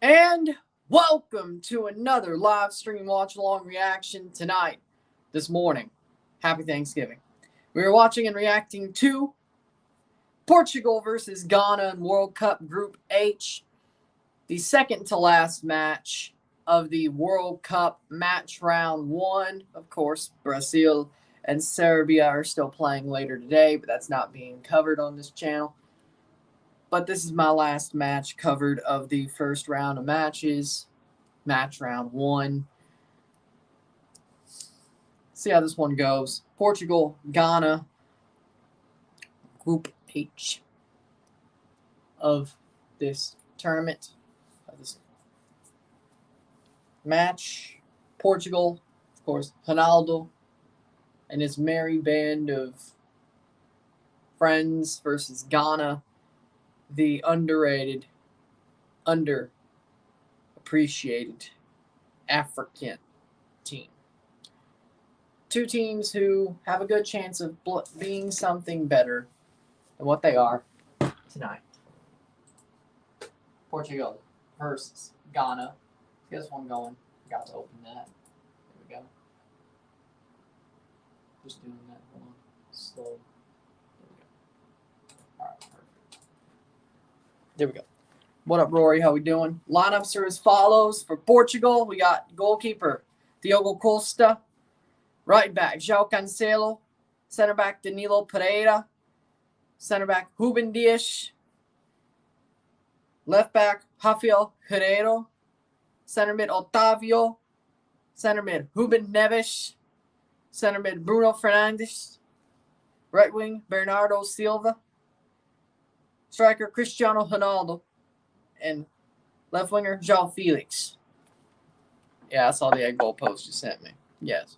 And welcome to another live stream watch along reaction tonight, this morning. Happy Thanksgiving. We are watching and reacting to Portugal versus Ghana in World Cup Group H, the second to last match of the World Cup match round 1. Of course, Brazil and Serbia are still playing later today, but that's not being covered on this channel. But this is my last match covered of the first round of matches. Match round 1. See how this one goes. Portugal, Ghana, Group H of this tournament, of this match. Portugal, of course, Ronaldo and his merry band of friends versus Ghana, the underrated, underappreciated African team. Two teams who have a good chance of being something better than what they are tonight. Portugal versus Ghana. Let's get this one going. Got to open that. There we go. Just doing that. Hold on. Slow. There we go. Alright, perfect. There we go. What up, Rory? How we doing? Lineups are as follows. For Portugal, we got goalkeeper Diogo Costa. Right back, João Cancelo. Center back, Danilo Pereira. Center back, Ruben Dias. Left back, Rafael Guerreiro. Center mid, Otavio. Center mid, Ruben Neves. Center mid, Bruno Fernandes. Right wing, Bernardo Silva. Striker, Cristiano Ronaldo. And left winger, João Felix. Yeah, I saw the egg bowl post you sent me. Yes.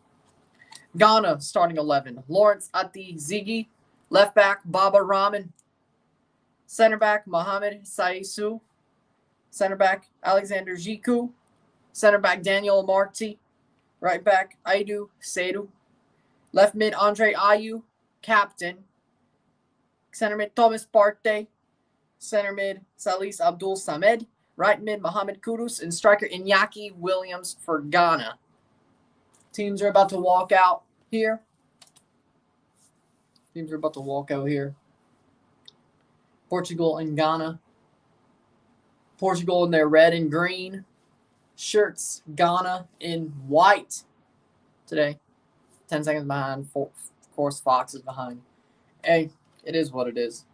Ghana starting 11. Lawrence Ati Ziggy. Left back, Baba Rahman. Center back, Mohamed Saisu. Center back, Alexander Jiku. Center back, Daniel Marti. Right back, Aidu Seidu. Left mid, Andre Ayew, captain. Center mid, Thomas Partey. Center mid, Salis Abdul Samed. Right mid, Mohamed Kudus. And striker, Iñaki Williams for Ghana. Teams are about to walk out here. Portugal and Ghana. Portugal in their red and green shirts. Ghana in white today. 10 seconds behind. Of course, Fox is behind. Hey, it is what it is.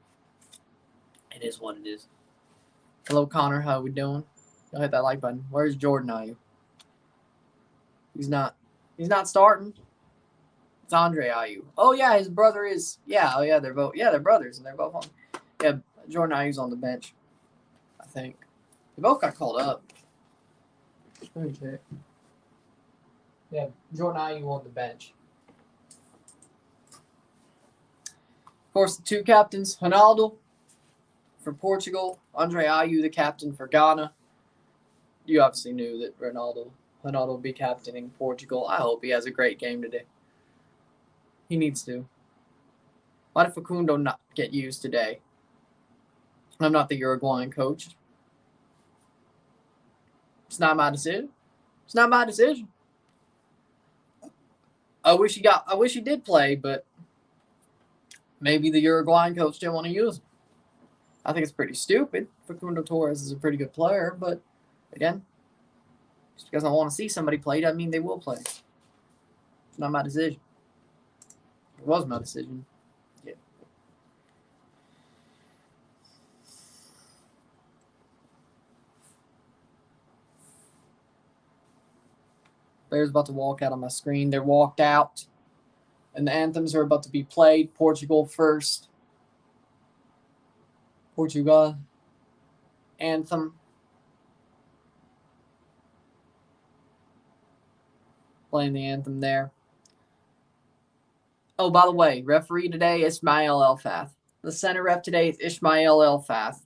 It is what it is. Hello, Connor. How we doing? Go hit that like button. Where's Jordan? Are you? He's not starting. It's Andre Ayew. Oh yeah, his brother is. Yeah. Oh yeah, they're both. Yeah, they're brothers, and they're both on. Yeah, Jordan Ayew's on the bench. I think they both got called up. Let me check. Yeah, Jordan Ayew on the bench. Of course, the two captains: Ronaldo for Portugal, Andre Ayew, the captain for Ghana. You obviously knew that Ronaldo will be captaining Portugal. I hope he has a great game today. He needs to. Why did Facundo not get used today? I'm not the Uruguayan coach. It's not my decision. It's not my decision. I wish he did play, but maybe the Uruguayan coach didn't want to use him. I think it's pretty stupid. Facundo Torres is a pretty good player, but again, just because I want to see somebody play doesn't mean they will play. It's not my decision. It was my decision. Yeah. Players about to walk out on my screen. They're walked out. And the anthems are about to be played. Portugal first. Portugal. Anthem. Playing the anthem there. Oh, by the way, referee today, Ismail Elfath. The center ref today is Ismail Elfath.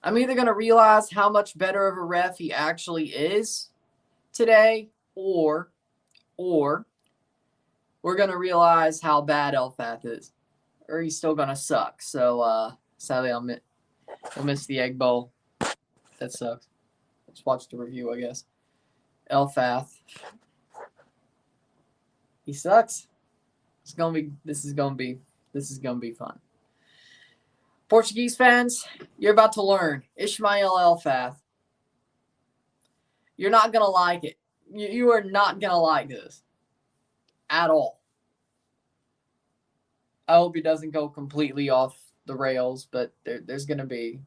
I'm either going to realize how much better of a ref he actually is today, or we're going to realize how bad Elfath is. Or he's still going to suck. So, sadly, I'll miss the Egg Bowl. That sucks. Just watch the review, I guess. Elfath. He sucks. This is gonna be fun. Portuguese fans, you're about to learn. Ismail Elfath. You're not gonna like it. You are not gonna like this. At all. I hope he doesn't go completely off the rails, but there's gonna be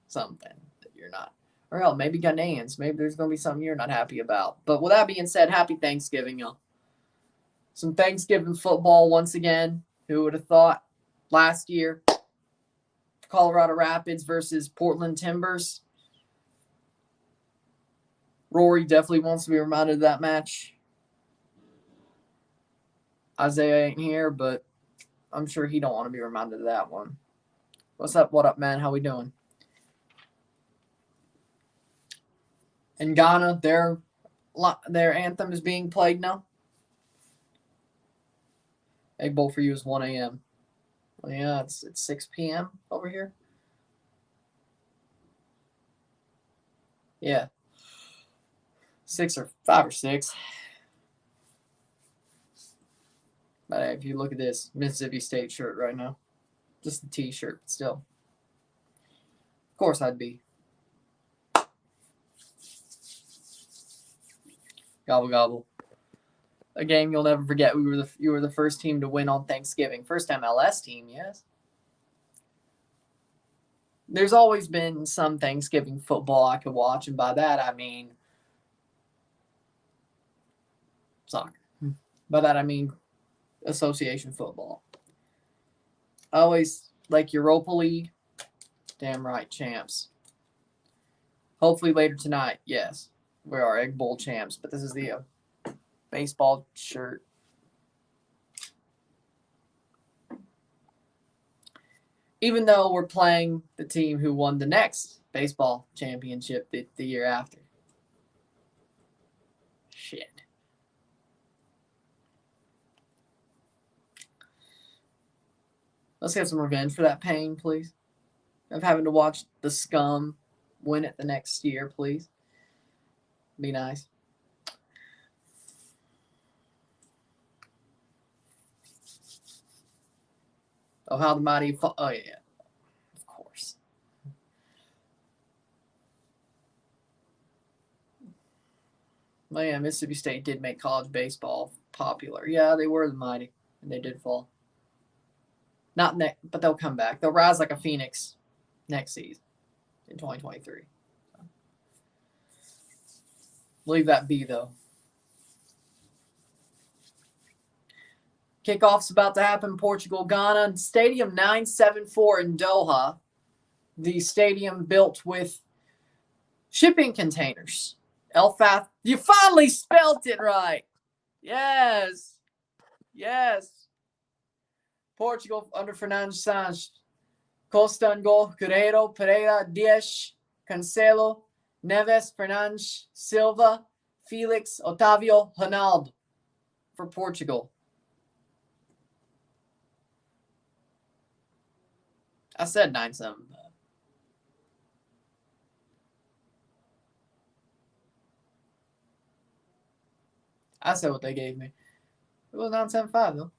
something that you're not. Or hell, maybe Ghanaians. Maybe there's gonna be something you're not happy about. But with that being said, happy Thanksgiving, y'all. Some Thanksgiving football once again. Who would have thought? Last year, Colorado Rapids versus Portland Timbers. Rory definitely wants to be reminded of that match. Isaiah ain't here, but I'm sure he don't want to be reminded of that one. What's up? What up, man? How we doing? In Ghana, their anthem is being played now. Egg Bowl for you is 1 a.m. Well, yeah, it's 6 p.m. over here. Yeah. 5 or 6. But if you look at this Mississippi State shirt right now, just the T-shirt, but still. Of course I'd be. Gobble gobble. A game you'll never forget. You were the first team to win on Thanksgiving. First MLS team, yes. There's always been some Thanksgiving football I could watch, and by that I mean soccer. By that I mean association football. I always like Europa League. Damn right, champs. Hopefully later tonight, yes, we are Egg Bowl champs. But this is the baseball shirt. Even though we're playing the team who won the next baseball championship the year after. Shit. Let's get some revenge for that pain, please. Of having to watch the scum win it the next year, please. Be nice. Oh, how the mighty... Oh, yeah. Of course. Well, yeah, Mississippi State did make college baseball popular. Yeah, they were the mighty, and they did fall. Not next, but they'll come back. They'll rise like a phoenix next season in 2023. Leave that be, though. Kickoff's about to happen. Portugal, Ghana. Stadium 974 in Doha. The stadium built with shipping containers. Elfath, you finally spelt it right. Yes. Yes. Portugal under Fernando Santos. Costa and goal. Guerreiro, Pereira, Dias, Cancelo, Neves, Fernandes, Silva, Felix, Otavio, Ronaldo for Portugal. I said 9-7. I said what they gave me. It was 9-7-5 though.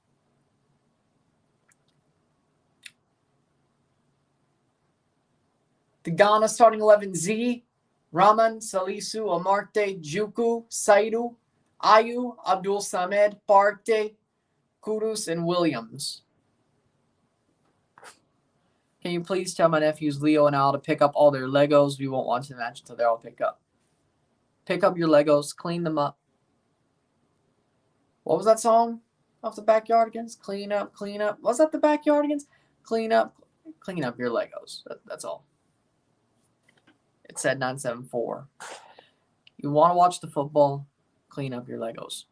The Ghana starting 11: Z, Raman, Salisu, Amarte, Juku, Saidu, Ayu, Abdul Samed, Partey, Kudus, and Williams. Can you please tell my nephews Leo and Al to pick up all their Legos? We won't watch the match until they're all picked up. Pick up your Legos, clean them up. What was that song off the Backyardigans? Clean up, clean up. Was that the Backyardigans? Clean up your Legos. That's all. It said 974. You want to watch the football? Clean up your Legos.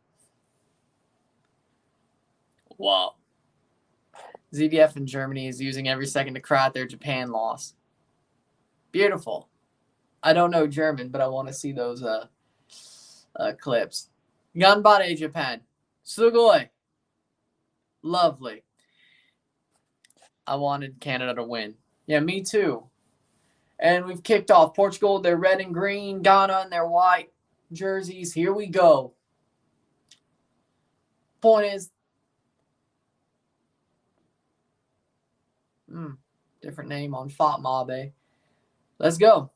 Wow. ZDF in Germany is using every second to cry at their Japan loss. Beautiful. I don't know German, but I want to see those clips. Ganbare, Japan. Sugoi. Lovely. I wanted Canada to win. Yeah, me too. And we've kicked off. Portugal, their red and green. Ghana in their white jerseys. Here we go. Point is, different name on Fatmabe. Let's go.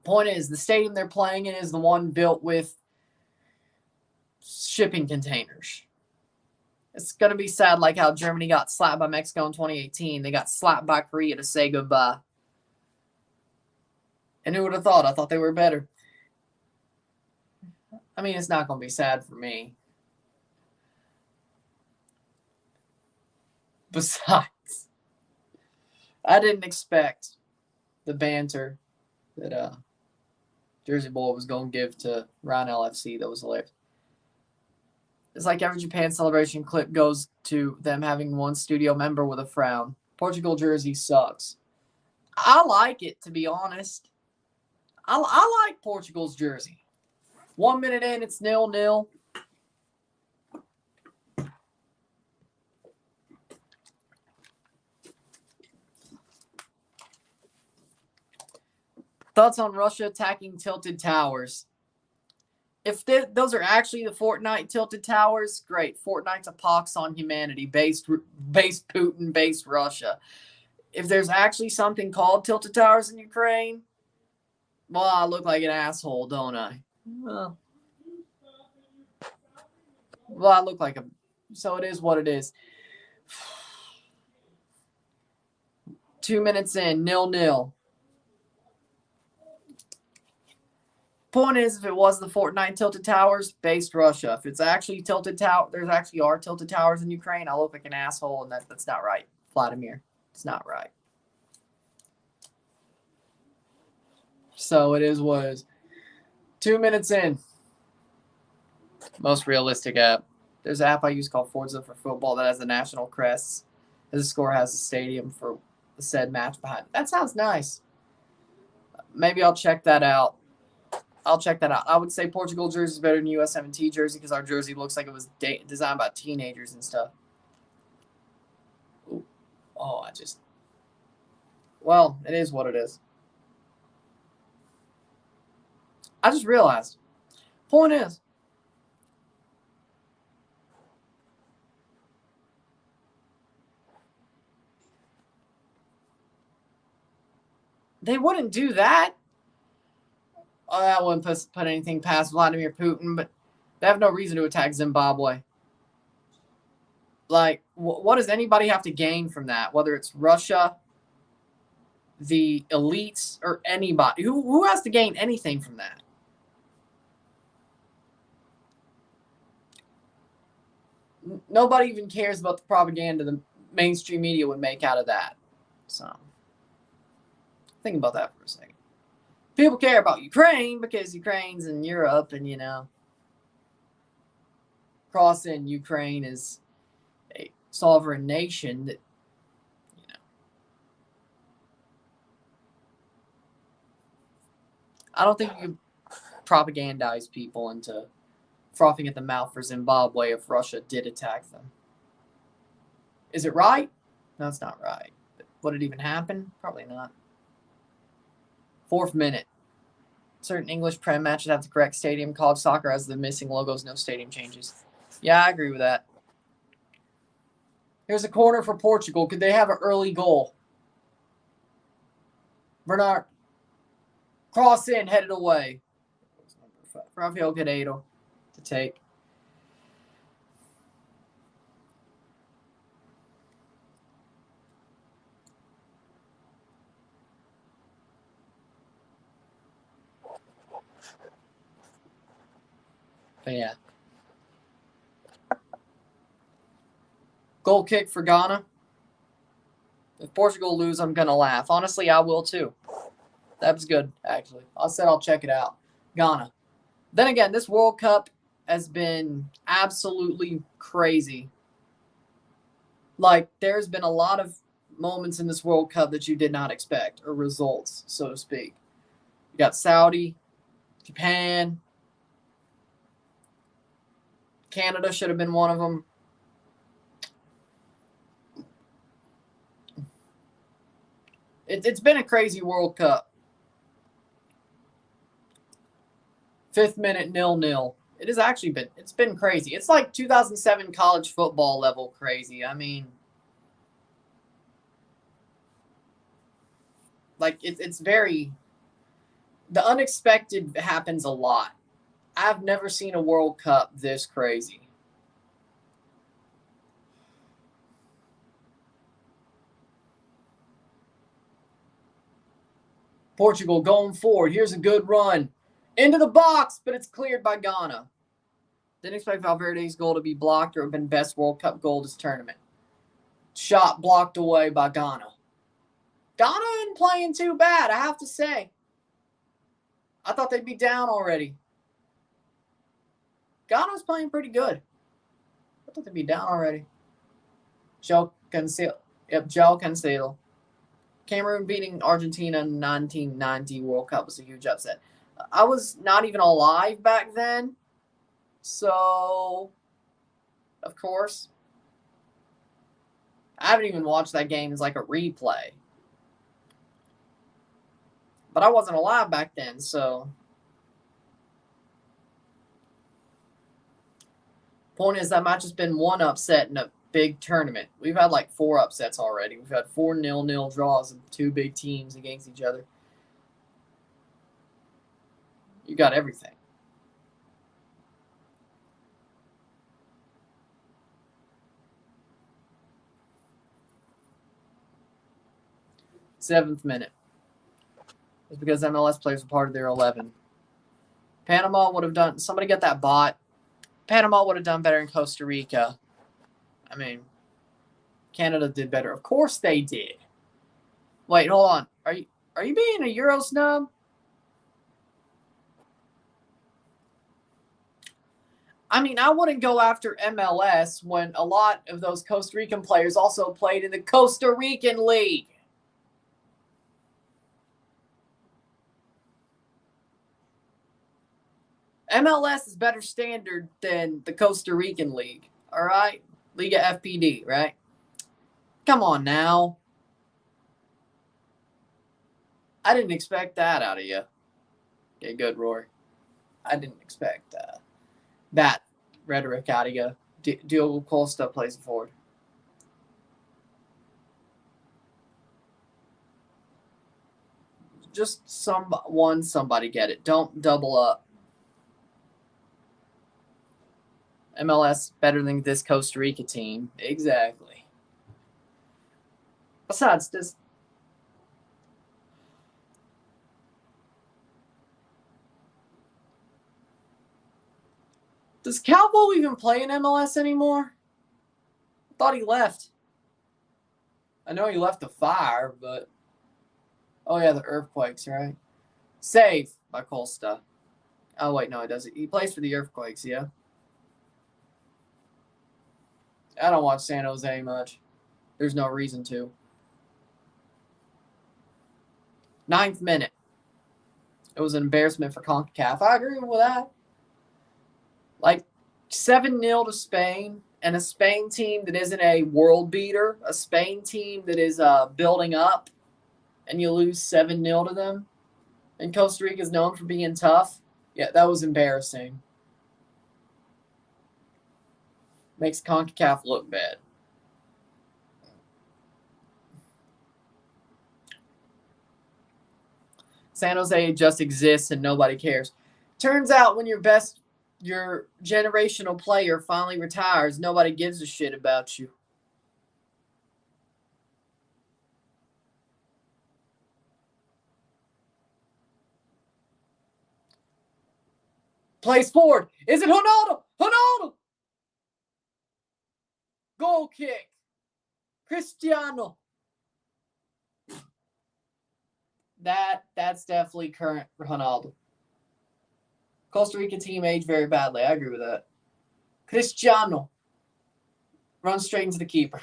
Point is, the stadium they're playing in is the one built with shipping containers. It's going to be sad like how Germany got slapped by Mexico in 2018. They got slapped by Korea to say goodbye. And who would have thought? I thought they were better. I mean, it's not going to be sad for me. Besides, I didn't expect the banter that Jersey Boy was going to give to Ryan LFC. That was hilarious. It's like every Japan celebration clip goes to them having one studio member with a frown. Portugal jersey sucks. I like it, to be honest. I like Portugal's jersey. 1 minute in, it's 0-0. Thoughts on Russia attacking tilted towers? If those are actually the Fortnite tilted towers, great. Fortnite's a pox on humanity, based Putin, based Russia. If there's actually something called tilted towers in Ukraine, well, I look like an asshole, don't I? Well, I look like a... So it is what it is. 2 minutes in, 0-0. Point is, if it was the Fortnite tilted towers, based Russia. If it's actually tilted tower, there's actually are tilted towers in Ukraine, I look like an asshole, and that's not right. Vladimir, it's not right. So it is what it is. 2 minutes in. Most realistic app. There's an app I use called Forza for Football that has the national crests. The score has a stadium for the said match behind it. That sounds nice. Maybe I'll check that out. I would say Portugal jersey is better than US-17 jersey because our jersey looks like it was designed by teenagers and stuff. Ooh. Oh, well, it is what it is. I just realized. Point is, they wouldn't do that. I wouldn't put anything past Vladimir Putin, but they have no reason to attack Zimbabwe. Like, what does anybody have to gain from that? Whether it's Russia, the elites, or anybody. Who has to gain anything from that? Nobody even cares about the propaganda the mainstream media would make out of that. So, think about that for a second. People care about Ukraine because Ukraine's in Europe and, crossing Ukraine is a sovereign nation that, I don't think you propagandize people into frothing at the mouth for Zimbabwe if Russia did attack them. Is it right? No, it's not right. But would it even happen? Probably not. 4th minute. Certain English Prem matches have the correct stadium. College soccer has the missing logos, no stadium changes. Yeah, I agree with that. Here's a corner for Portugal. Could they have an early goal? Bernard. Cross in, headed away. Rafael Guerreiro to take. But yeah. Goal kick for Ghana. If Portugal lose, I'm going to laugh. Honestly, I will too. That was good, actually. I said I'll check it out. Ghana. Then again, this World Cup has been absolutely crazy. Like, there's been a lot of moments in this World Cup that you did not expect, or results, so to speak. You got Saudi, Japan, Canada should have been one of them. It's been a crazy World Cup. 5th minute 0-0. It has actually it's been crazy. It's like 2007 college football level crazy. I mean, like it's very, the unexpected happens a lot. I've never seen a World Cup this crazy. Portugal going forward. Here's a good run. Into the box, but it's cleared by Ghana. Didn't expect Valverde's goal to be blocked or have been best World Cup goal this tournament. Shot blocked away by Ghana. Ghana isn't playing too bad, I have to say. I thought they'd be down already. Ghana's playing pretty good. I thought they'd be down already. Joe Cancelo. Yep, Joe Cancelo. Cameroon beating Argentina in the 1990 World Cup was a huge upset. I was not even alive back then. So, of course, I haven't even watched that game as like a replay. But I wasn't alive back then, so. Point is, that match has been one upset in a big tournament. We've had like 4 upsets already. We've had 4 0-0 draws of 2 big teams against each other. You got everything. Seventh minute. It's because MLS players were part of their 11. Panama would have done. Somebody get that bot. Panama would have done better in Costa Rica. I mean, Canada did better. Of course they did. Wait, hold on. Are you being a Euro snub? I mean, I wouldn't go after MLS when a lot of those Costa Rican players also played in the Costa Rican League. MLS is better standard than the Costa Rican League, all right? Liga FPD, right? Come on now. I didn't expect that out of you. Okay, good, Rory. I didn't expect that rhetoric out of you. Diogo Costa plays forward. Just somebody get it. Don't double up. MLS better than this Costa Rica team. Exactly. Besides, does Calvo even play in MLS anymore? I thought he left. I know he left the Fire, but oh yeah, the Earthquakes, right? Save by Costa. Oh wait, no, he doesn't. He plays for the Earthquakes, yeah. I don't watch San Jose much. There's no reason to. 9th minute. It was an embarrassment for CONCACAF. I agree with that. Like 7-0 to Spain, and a Spain team that isn't a world beater, a Spain team that is building up, and you lose 7-0 to them. And Costa Rica is known for being tough. Yeah, that was embarrassing. Makes CONCACAF look bad. San Jose just exists and nobody cares. Turns out when your generational player finally retires, nobody gives a shit about you. Plays forward. Is it Ronaldo? Ronaldo! Goal kick. Cristiano. That's definitely current Ronaldo. Costa Rica team aged very badly. I agree with that. Cristiano. Runs straight into the keeper.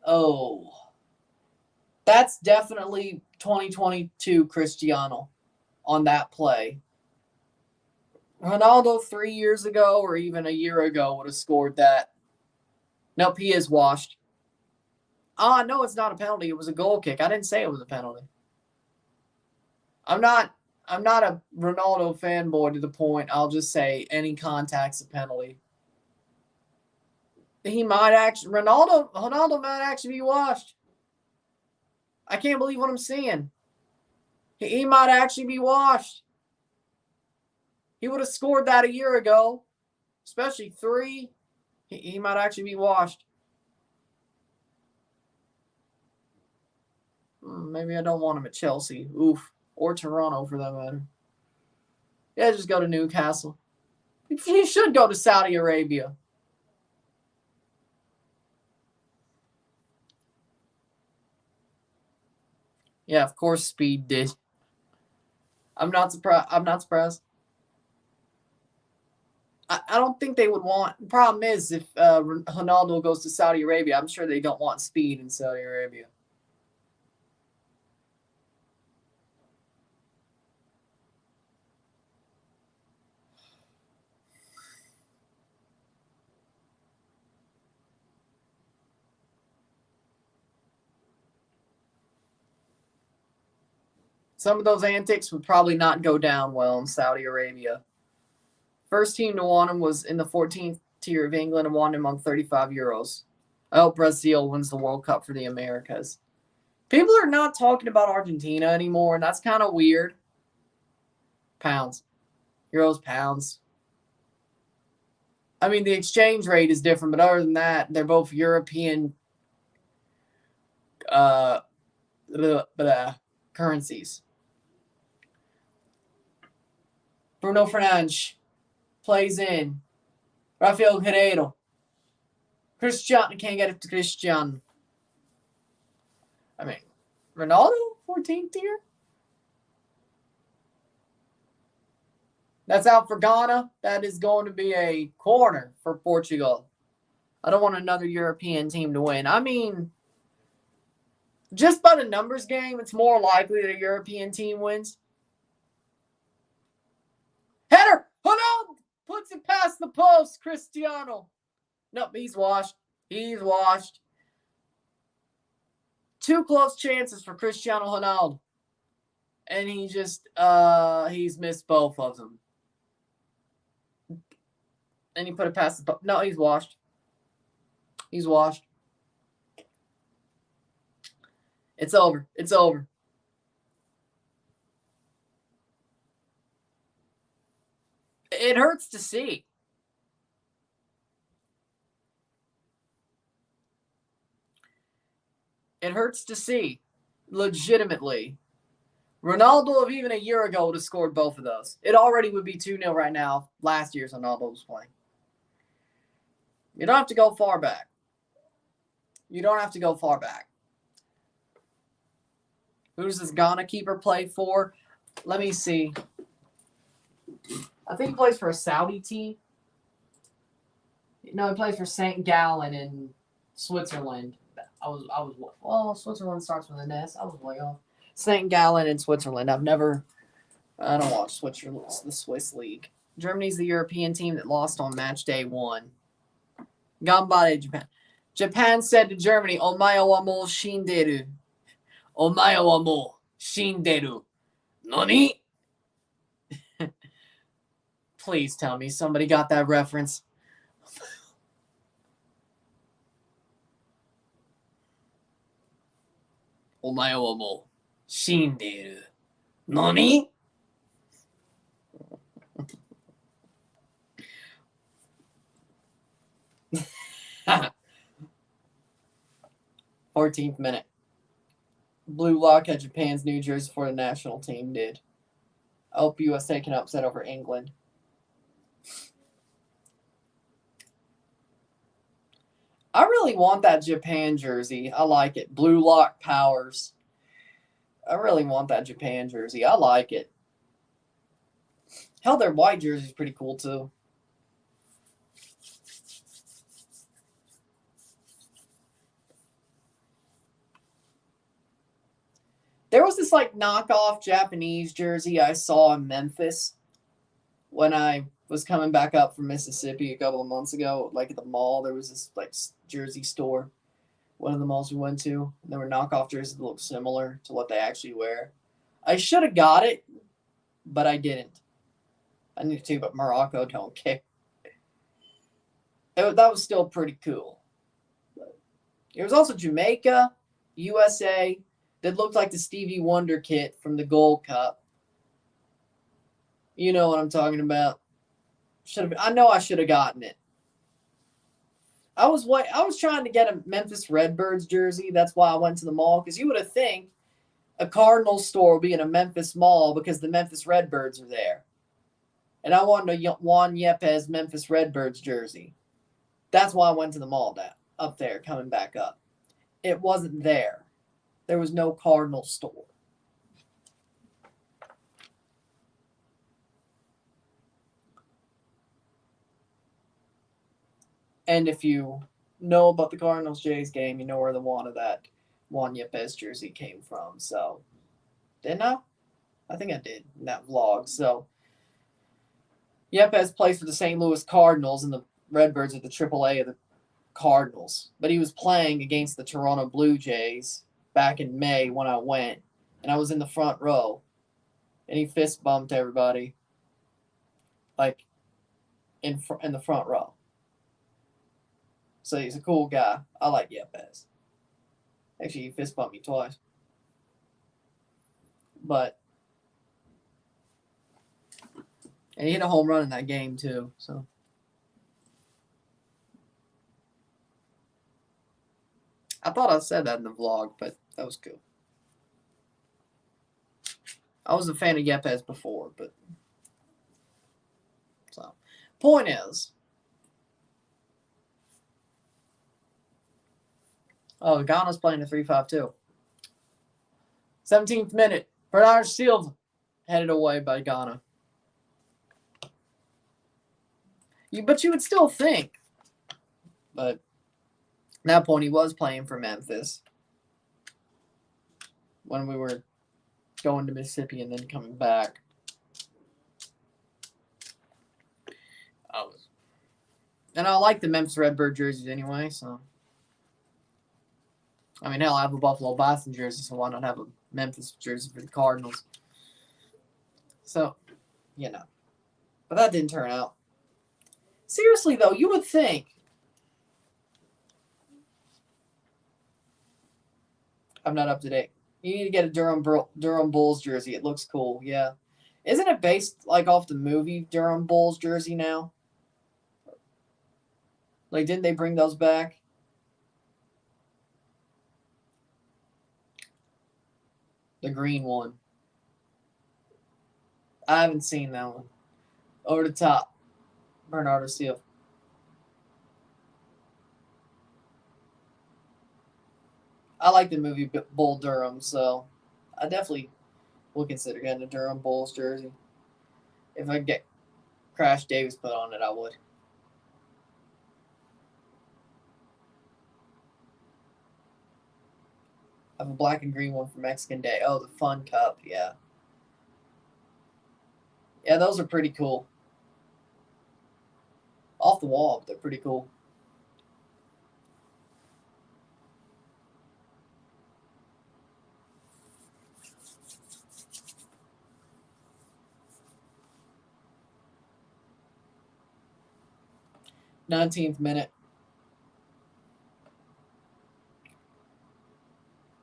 Oh. That's definitely 2022 Cristiano on that play. Ronaldo 3 years ago or even a year ago would have scored that. Nope, he is washed. Oh, no, it's not a penalty. It was a goal kick. I didn't say it was a penalty. I'm not a Ronaldo fanboy to the point I'll just say any contact's a penalty. He might actually Ronaldo might actually be washed. I can't believe what I'm seeing. He might actually be washed. He would have scored that a year ago, especially 3. He might actually be washed. Maybe I don't want him at Chelsea. Oof. Or Toronto for that matter. Yeah, just go to Newcastle. He should go to Saudi Arabia. Yeah, of course Speed did. I'm not surprised. I don't think they would want. The problem is if Ronaldo goes to Saudi Arabia, I'm sure they don't want Speed in Saudi Arabia. Some of those antics would probably not go down well in Saudi Arabia. First team to want him was in the 14th tier of England and won him on 35 euros. I hope Brazil wins the World Cup for the Americas. People are not talking about Argentina anymore, and that's kind of weird. Pounds. Euros, pounds. I mean, the exchange rate is different, but other than that, they're both European currencies. Bruno Fernandes plays in. Rafael Guerreiro. Cristiano can't get it to Cristiano. I mean, Ronaldo, 14th tier? That's out for Ghana. That is going to be a corner for Portugal. I don't want another European team to win. I mean, just by the numbers game, it's more likely that a European team wins. Header! Ronaldo puts it past the post. Cristiano. Nope, he's washed. He's washed. 2 close chances for Cristiano Ronaldo. And he just, he's missed both of them. And he put it past the post. No, he's washed. He's washed. It's over. It's over. It hurts to see. It hurts to see. Legitimately. Ronaldo of even a year ago would have scored both of those. It already would be 2-0 right now. Last year's Ronaldo was playing. You don't have to go far back. You don't have to go far back. Who does this Ghana keeper play for? Let me see. I think he plays for a Saudi team. No, he plays for St. Gallen in Switzerland. Switzerland starts with an S. I was way off. St. Gallen in Switzerland. I don't watch Switzerland. It's the Swiss league. Germany's the European team that lost on match day 1. Ganbare Japan. Japan said to Germany, Omae wa mou shinderu. Omae wa mou shinderu. Nani? Please tell me somebody got that reference. Omae wa mou shinderu. Nani? Ha! 14th minute. Blue lock had Japan's new jersey before the national team did. I hope USA can upset over England. I really want that Japan jersey. I like it. Blue lock powers. I really want that Japan jersey. I like it. Hell, their white jersey is pretty cool too. There was this like knockoff Japanese jersey I saw in Memphis when I was coming back up from Mississippi a couple of months ago. Like at the mall, there was this like jersey store. one of the malls we went to. And there were knockoff jerseys that looked similar to what they actually wear. I should have got it, but I didn't. I need to, but Morocco don't care. That was still pretty cool. But there was also Jamaica, USA, that looked like the Stevie Wonder kit from the Gold Cup. You know what I'm talking about. I know I should have gotten it. I was trying to get a Memphis Redbirds jersey. That's why I went to the mall, because you would have think a Cardinals store would be in a Memphis mall because the Memphis Redbirds are there. And I wanted a Juan Yepes Memphis Redbirds jersey. That's why I went to the mall up there, coming back up. It wasn't there. There was no Cardinals store. And if you know about the Cardinals-Jays game, you know where the Juan Yepes jersey came from. So, didn't I? I think I did in that vlog. So, Yepes plays for the St. Louis Cardinals, and the Redbirds are the AAA of the Cardinals. But he was playing against the Toronto Blue Jays back in May when I went, and I was in the front row, and he fist bumped everybody, like in the front row. So he's a cool guy. I like Yepes. Actually, he fist bumped me twice. And he hit a home run in that game too. So I thought I said that in the vlog, but that was cool. I was a fan of Yepes before, but so point is, Ghana's playing a 3-5-2. 17th minute, Bernard Silva headed away by Ghana. But you would still think, but at that point he was playing for Memphis when we were going to Mississippi and then coming back. And I like the Memphis Redbird jerseys anyway, so. I mean, hell, I have a Buffalo Boston jersey, so why not have a Memphis jersey for the Cardinals? So, you know. But that didn't turn out. Seriously, though, you would think. I'm not up to date. You need to get a Durham Bulls jersey. It looks cool, yeah. Isn't it based, like, off the movie Durham Bulls jersey now? Like, didn't they bring those back? The green one. I haven't seen that one. Over the top. Bernardo Silva. I like the movie Bull Durham, so I definitely will consider getting a Durham Bulls jersey. If I could get Crash Davis put on it, I would. I have a black and green one for Mexican Day. Oh, the Fun Cup, yeah. Yeah, those are pretty cool. Off the wall, but they're pretty cool. "19th minute.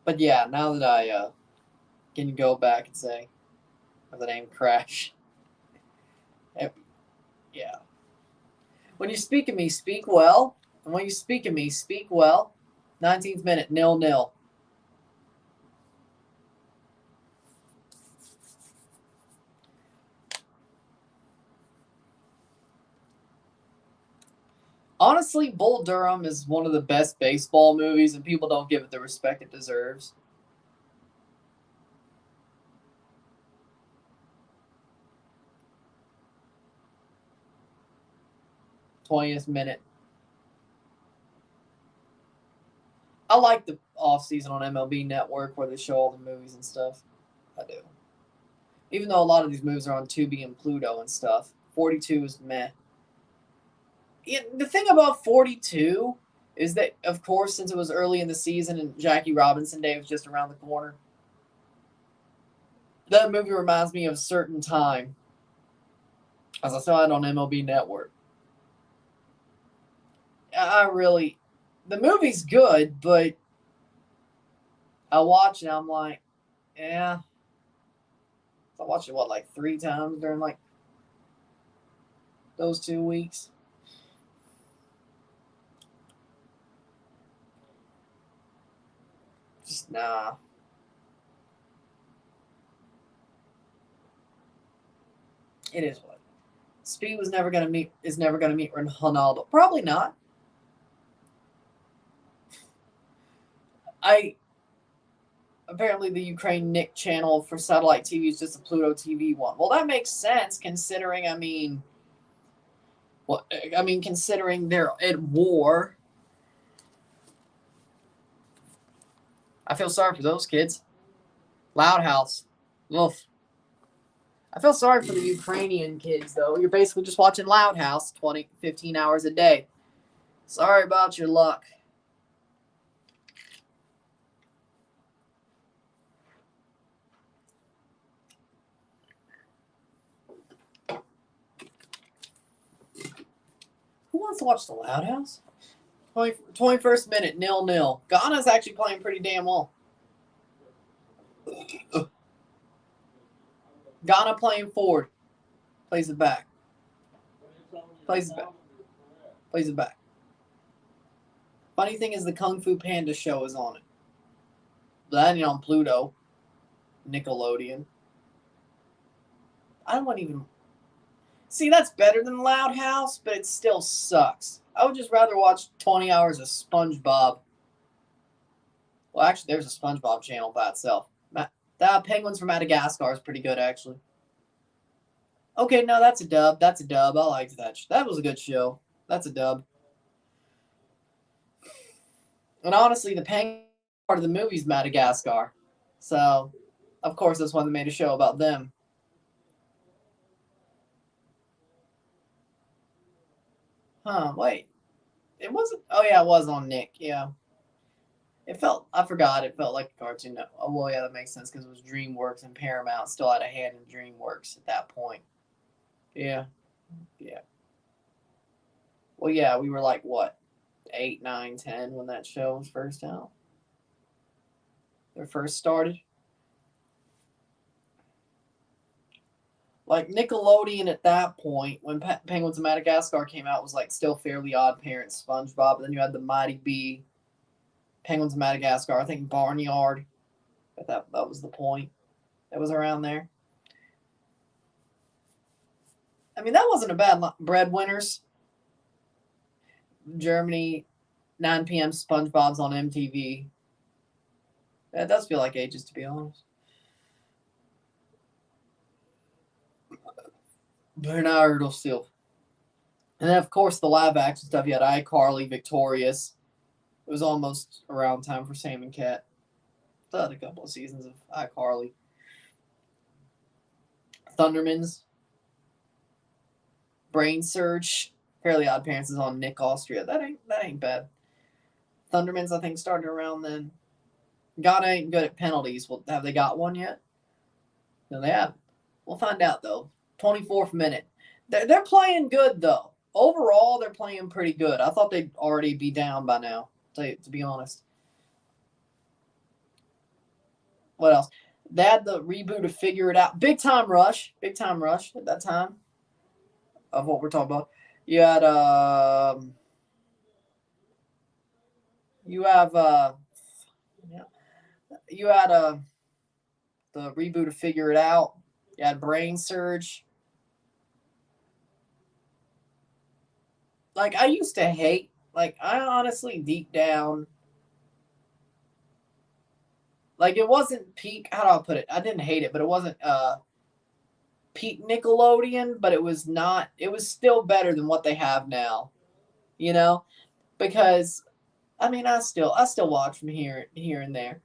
But yeah, now that I can go back and say the name Crash. Yeah. When you speak of me, speak well. And when you speak of me, speak well. 19th minute, 0-0. Honestly, Bull Durham is one of the best baseball movies, and people don't give it the respect it deserves. "20th minute. I like the off-season on MLB Network where they show all the movies and stuff. I do. Even though a lot of these movies are on Tubi and Pluto and stuff. 42 is meh. Yeah, the thing about 42 is that, of course, since it was early in the season and Jackie Robinson Day was just around the corner, that movie reminds me of a certain time, as I saw it on MLB Network. The movie's good, but I watch it, I'm like, yeah. I watched it, like 3 times during, like, those 2 weeks. Just, nah. It is what. Speed is never gonna meet Ronaldo. Probably not. Apparently the Ukraine Nick channel for satellite TV is just a Pluto TV one. Well, that makes sense considering, considering they're at war. I feel sorry for those kids. Loud House. Wolff. I feel sorry for the Ukrainian kids, though. You're basically just watching Loud House 15 hours a day. Sorry about your luck. Who wants to watch the Loud House? 21st minute, 0-0. Ghana's actually playing pretty damn well. Ghana playing forward. Plays it back. Plays it back. Funny thing is the Kung Fu Panda show is on it. That ain't on Pluto. Nickelodeon. I don't want to even... See, that's better than Loud House, but it still sucks. I would just rather watch 20 hours of SpongeBob. Well, actually, there's a SpongeBob channel by itself. That Penguins from Madagascar is pretty good, actually. Okay, no, that's a dub. That's a dub. I liked that. That was a good show. That's a dub. And honestly, the Penguin part of the movie is Madagascar. So, of course, that's why they made a show about them. Huh, wait. It wasn't... Oh, yeah, it was on Nick. Yeah. I forgot, it felt like a cartoon. Oh, well, yeah, that makes sense because it was DreamWorks and Paramount still had a hand in DreamWorks at that point. Yeah. Yeah. Well, yeah, we were like, what, 8, 9, 10 when that show was first out? It first started? Like, Nickelodeon at that point, when Penguins of Madagascar came out, was like still Fairly Odd Parents, SpongeBob, but then you had the Mighty Bee, Penguins of Madagascar, I think Barnyard. That was the point. That was around there. I mean, that wasn't a bad Breadwinners. Germany, 9 p.m. SpongeBob's on MTV. That does feel like ages, to be honest. Bernardo still. And then, of course, the live action stuff. You had iCarly, Victorious. It was almost around time for Sam and Cat. I had a couple of seasons of iCarly. Thundermans. Brain Surge. Fairly Odd Parents is on Nick Austria. That ain't bad. Thundermans, I think, started around then. Ghana ain't good at penalties. Well, have they got one yet? No, they haven't. We'll find out, though. 24th minute. They're playing good, though. Overall, they're playing pretty good. I thought they'd already be down by now, to be honest. What else? They had the reboot of Figure It Out. Big Time Rush at that time of what we're talking about. You had the reboot of Figure It Out. You had Brain Surge. Like, I used to hate, like, I honestly, deep down, like, it wasn't peak, how do I put it? I didn't hate it, but it wasn't peak Nickelodeon, but it was still better than what they have now, you know? Because, I mean, I still watch from here and there.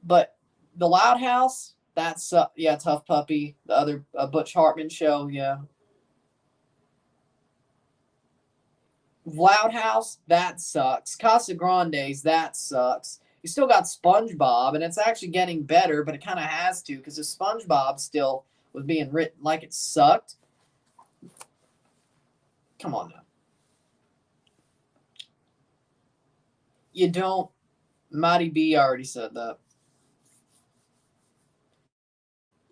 But the Loud House, that's, Tough Puppy, the other Butch Hartman show, yeah. Loud House, that sucks. Casa Grande's, that sucks. You still got SpongeBob, and it's actually getting better, but it kind of has to because if SpongeBob still was being written like it sucked, come on now. You don't. Mighty B already said that.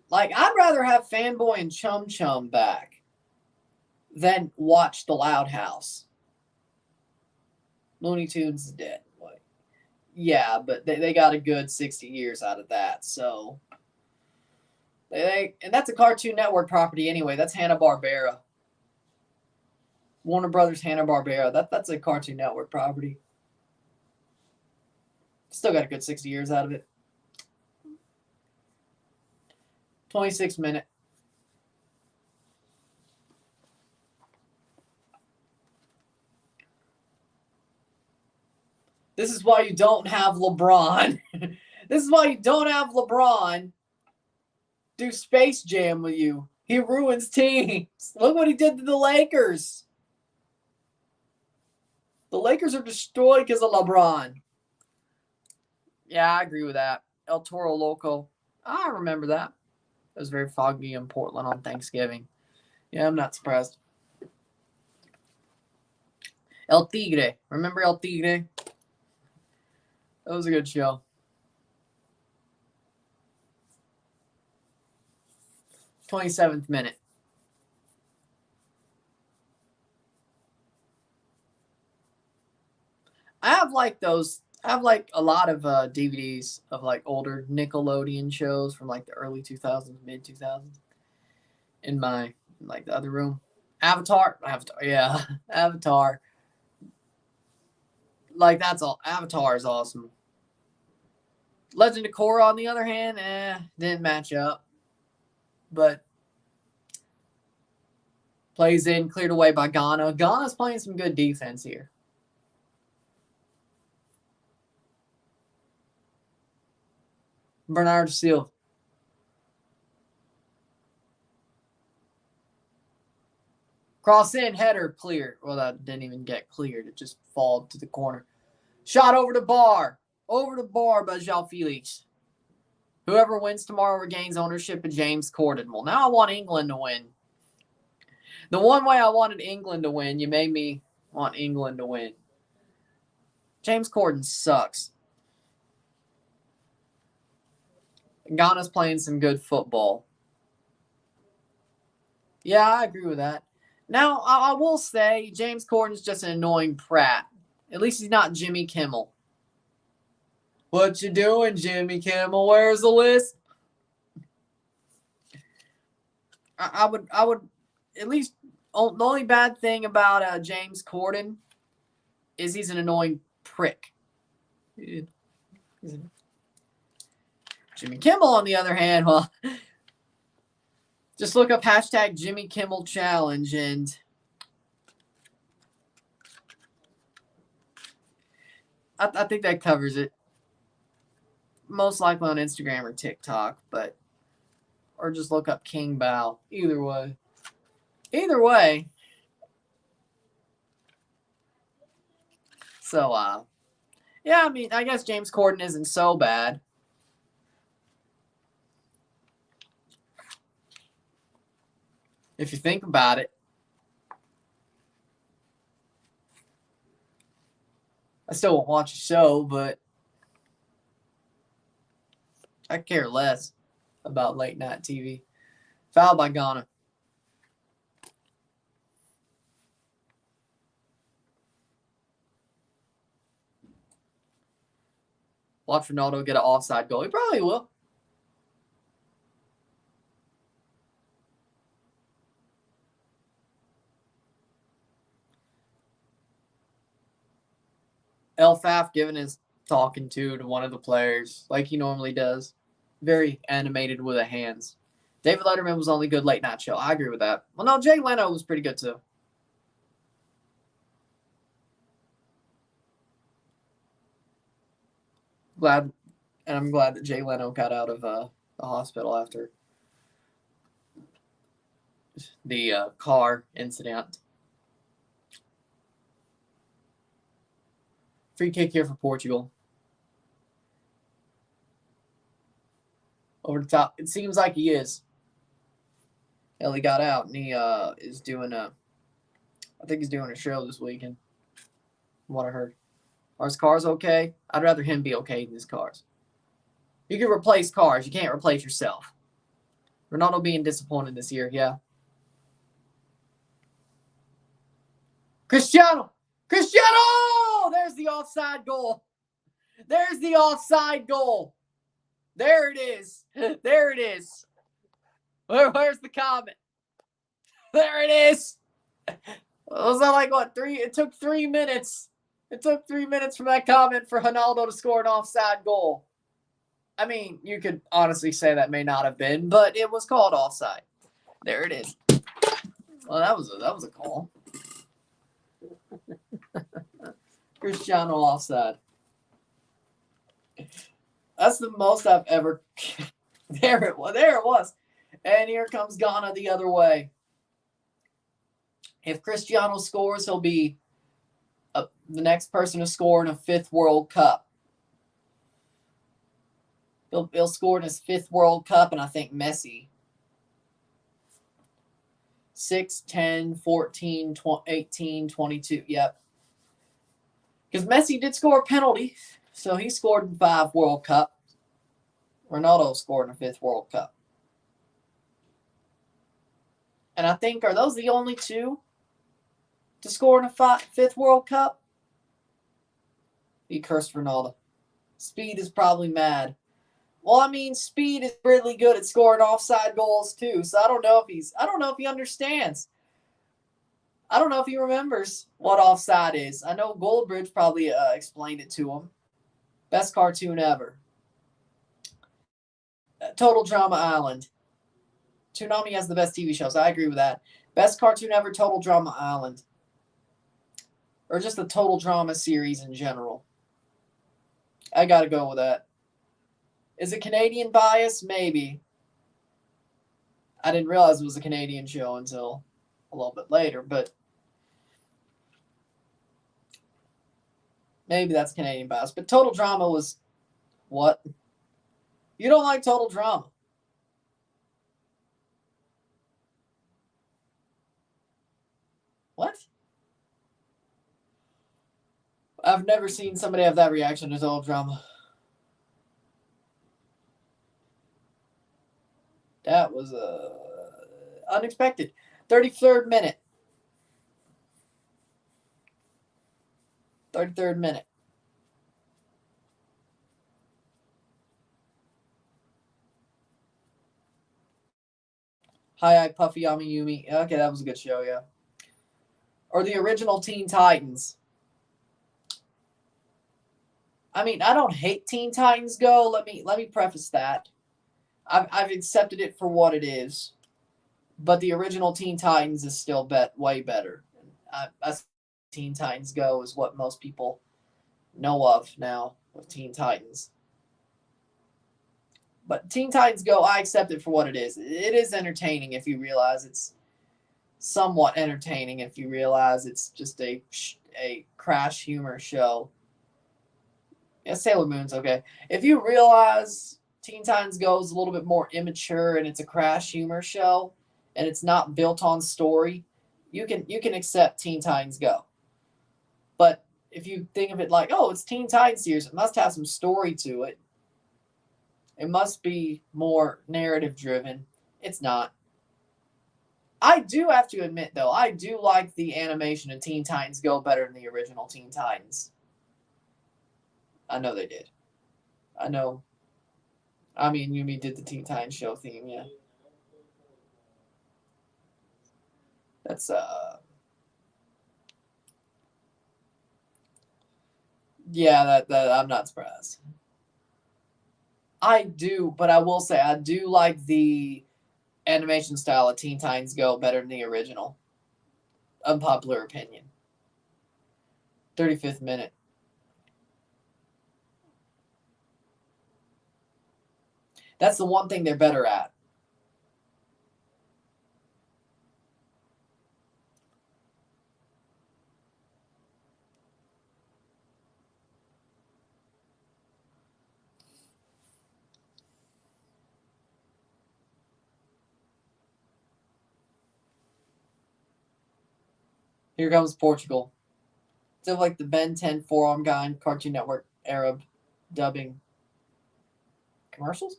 Like, I'd rather have Fanboy and Chum Chum back than watch The Loud House. Looney Tunes is dead. Like, yeah, but they got a good 60 years out of that. So, and that's a Cartoon Network property anyway. That's Hanna-Barbera. Warner Brothers Hanna-Barbera. That's a Cartoon Network property. Still got a good 60 years out of it. 26-minute. This is why you don't have LeBron. This is why you don't have LeBron do Space Jam with you. He ruins teams. Look what he did to the Lakers. The Lakers are destroyed because of LeBron. Yeah, I agree with that. El Toro Loco. I remember that. It was very foggy in Portland on Thanksgiving. Yeah, I'm not surprised. El Tigre. Remember El Tigre? That was a good show. 27th minute. I have like a lot of DVDs of like older Nickelodeon shows from like the early 2000s, mid 2000s in my like the other room. Avatar, yeah, Avatar. Like that's all. Avatar is awesome. Legend of Korra, on the other hand, didn't match up, but plays in, cleared away by Ghana. Ghana's playing some good defense here. Bernard Silva. Cross in, header, clear. Well, that didn't even get cleared. It just fall to the corner. Shot over the bar. Over the bar by João Felix. Whoever wins tomorrow regains ownership of James Corden. Well, now I want England to win. The one way I wanted England to win, you made me want England to win. James Corden sucks. Ghana's playing some good football. Yeah, I agree with that. Now, I will say James Corden's just an annoying prat. At least he's not Jimmy Kimmel. What you doing, Jimmy Kimmel? Where's the list? I would at least the only bad thing about James Corden is he's an annoying prick. Jimmy Kimmel, on the other hand, well, just look up hashtag Jimmy Kimmel Challenge and I think that covers it. Most likely on Instagram or TikTok, or just look up King Bao. Either way. So, yeah, I mean, I guess James Corden isn't so bad. If you think about it. I still won't watch the show, but I care less about late night TV. Foul by Ghana. Watch Ronaldo get an offside goal. He probably will. El Faf giving his talking to one of the players like he normally does. Very animated with the hands. David Letterman was only good late night show. I agree with that. Well, no, Jay Leno was pretty good too. I'm glad that Jay Leno got out of the hospital after the car incident. Free kick here for Portugal. Over the top. It seems like he is. Hell, he got out, and he is doing I think he's doing a show this weekend. From what I heard. Are his cars okay? I'd rather him be okay than his cars. You can replace cars. You can't replace yourself. Ronaldo being disappointed this year, yeah. Cristiano! Cristiano! There's the offside goal. There's the offside goal. There it is. There it is. Where's the comment? There it is. Was that like what? It took 3 minutes. It took 3 minutes from that comment for Ronaldo to score an offside goal. I mean, you could honestly say that may not have been, but it was called offside. There it is. Well, that was a call. Cristiano offside. That's the most I've ever. There it was. There it was. And here comes Ghana the other way. If Cristiano scores, he'll be the next person to score in a 5th World Cup. He'll score in his 5th World Cup, and I think Messi. 6, 10, 14, 18, 22. Yep. Because Messi did score a penalty, so he scored in 5 World Cups. Ronaldo scored in a 5th World Cup. And I think, are those the only 2 to score in a 5th World Cup? He cursed Ronaldo. Speed is probably mad. Well, I mean, Speed is really good at scoring offside goals too. So I don't know if he understands. I don't know if he remembers what offside is. I know Goldbridge probably explained it to him. Best cartoon ever. Total Drama Island. Toonami has the best TV shows. I agree with that. Best cartoon ever, Total Drama Island. Or just the Total Drama series in general. I got to go with that. Is it Canadian bias? Maybe. I didn't realize it was a Canadian show until a little bit later, but maybe that's Canadian bias. But Total Drama was what? You don't like Total Drama? What? I've never seen somebody have that reaction to Total Drama. That was unexpected. 33rd minute. 33rd minute. Hi, Puffy Yami Yumi. Okay, that was a good show, yeah. Or the original Teen Titans. I mean, I don't hate Teen Titans Go. Let me preface that. I've accepted it for what it is, but the original Teen Titans is still way better. Teen Titans Go is what most people know of now with Teen Titans. But Teen Titans Go, I accept it for what it is. It is entertaining if you realize it's somewhat entertaining if you realize it's just a crash humor show. Yeah, Sailor Moon's okay. If you realize Teen Titans Go is a little bit more immature and it's a crash humor show and it's not built on story, you can accept Teen Titans Go. But if you think of it like, oh, it's Teen Titans series, it must have some story to it. It must be more narrative driven. It's not. I do have to admit, though, I do like the animation of Teen Titans Go better than the original Teen Titans. I know they did. I know. I mean, Yumi did the Teen Titans show theme, yeah. That's, yeah, that I'm not surprised. I do, but I will say I do like the animation style of Teen Titans Go better than the original. Unpopular opinion. 35th minute. That's the one thing they're better at. Here comes Portugal. Still like the Ben 10 forearm guy in Cartoon Network Arab dubbing commercials.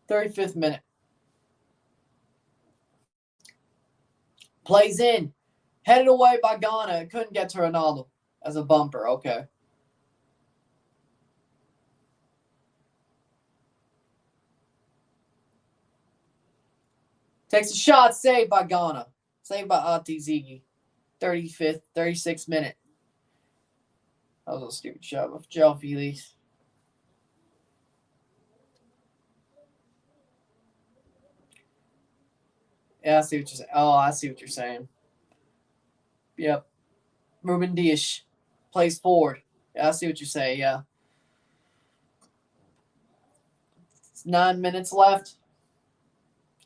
35th minute. Plays in. Headed away by Ghana. Couldn't get to Ronaldo as a bumper. Okay. Takes a shot. Saved by Ghana. Saved by Atizigi. 36th minute. That was a stupid shot of Joe Felix. Yeah, I see what you're saying. Oh, I see what you're saying. Yep. Ruben Dias plays forward. Yeah, I see what you're saying. Yeah. It's 9 minutes left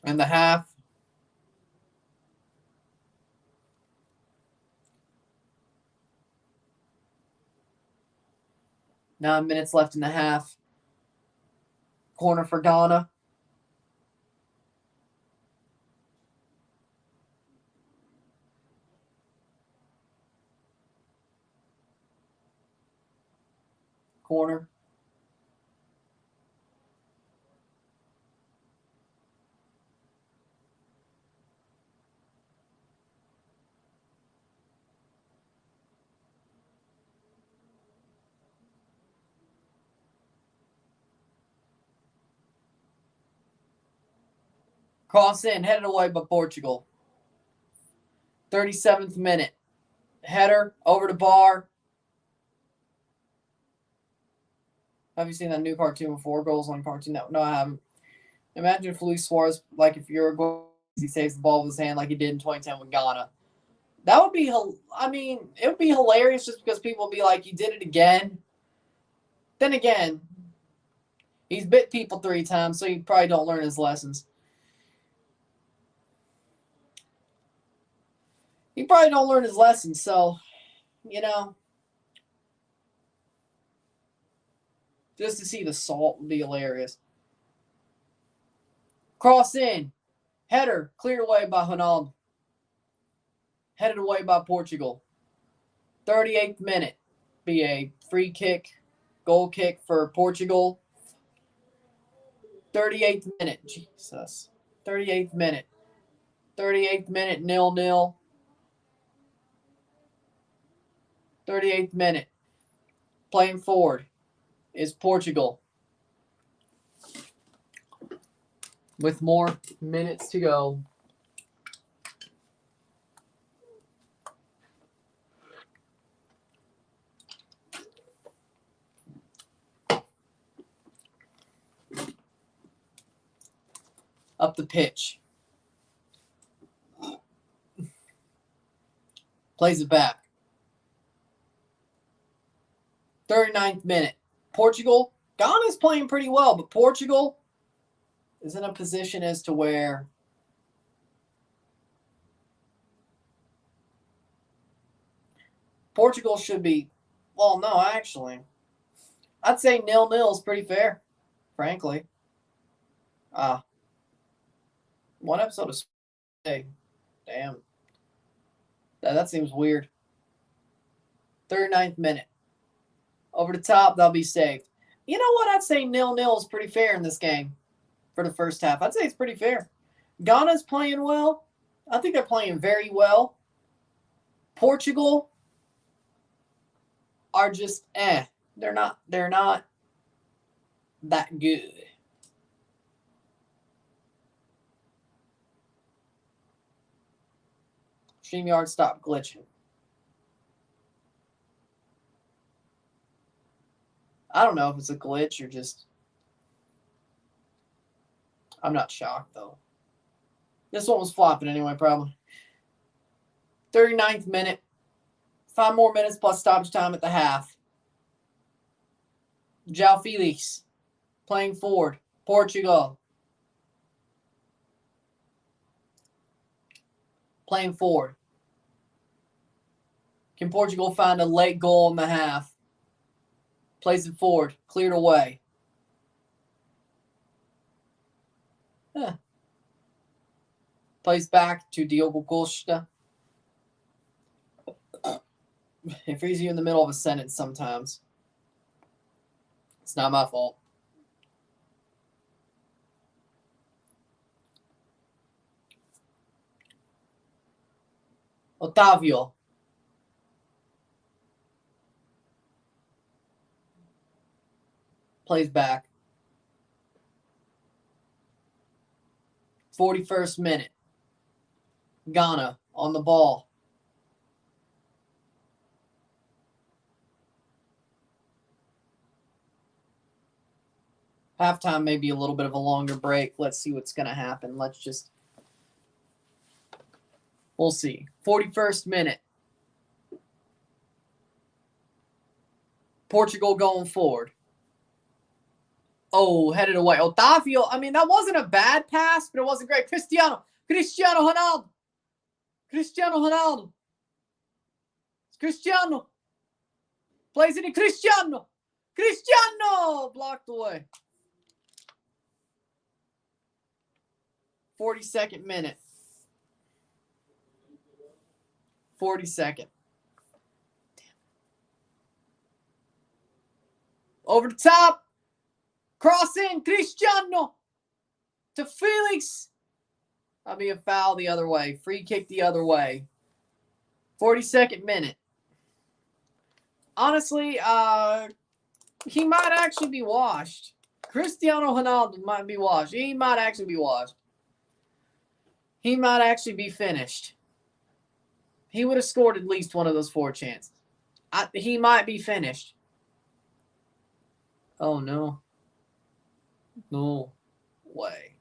in the half. Corner for Ghana. Corner. Cross in. Headed away by Portugal. 37th minute. Header over the bar. Have you seen that new cartoon with 4 goals on Cartoon Network? No, I haven't. Imagine if Luis Suarez, like if Uruguay, he saves the ball with his hand like he did in 2010 with Ghana. That would be, I mean, it would be hilarious just because people would be like, you did it again. Then again, he's bit people 3 times, so he probably don't learn his lessons. He probably don't learn his lessons, so, you know, just to see the salt would be hilarious. Cross in. Header, cleared away by Ronaldo. Headed away by Portugal. 38th minute. Be a free kick, goal kick for Portugal. 38th minute. Jesus. 38th minute. 38th minute, 0-0. 38th minute. Playing forward is Portugal. With more minutes to go. Up the pitch. Plays it back. 39th minute. Portugal. Ghana's playing pretty well, but Portugal is in a position as to where Portugal should be, well, no, actually. I'd say 0-0 is pretty fair, frankly. One episode of damn. That seems weird. 39th minute. Over the top, they'll be saved. You know what? I'd say 0-0 is pretty fair in this game for the first half. I'd say it's pretty fair. Ghana's playing well. I think they're playing very well. Portugal are just They're not that good. StreamYard, stop glitching. I don't know if it's a glitch or just... I'm not shocked, though. This one was flopping anyway, probably. 39th minute. 5 more minutes plus stoppage time at the half. João Felix playing forward. Portugal. Playing forward. Can Portugal find a late goal in the half? Plays it forward. Cleared away. Plays back to Diogo Costa. It frees you in the middle of a sentence sometimes. It's not my fault. Otavio. Plays back. 41st minute. Ghana on the ball. Halftime may be a little bit of a longer break. Let's see what's going to happen. We'll see. 41st minute. Portugal going forward. Oh, headed away. Otavio, I mean, that wasn't a bad pass, but it wasn't great. Cristiano Ronaldo. Cristiano. Plays it in Cristiano. Blocked away. 42nd minute. 42nd. Over the top. Cross in. Cristiano. To Felix. That'll be a foul the other way. Free kick the other way. 42nd minute. Honestly, he might actually be washed. Cristiano Ronaldo might be washed. He might actually be washed. He might actually be finished. He would have scored at least one of those 4 chances. He might be finished. Oh, no. No way.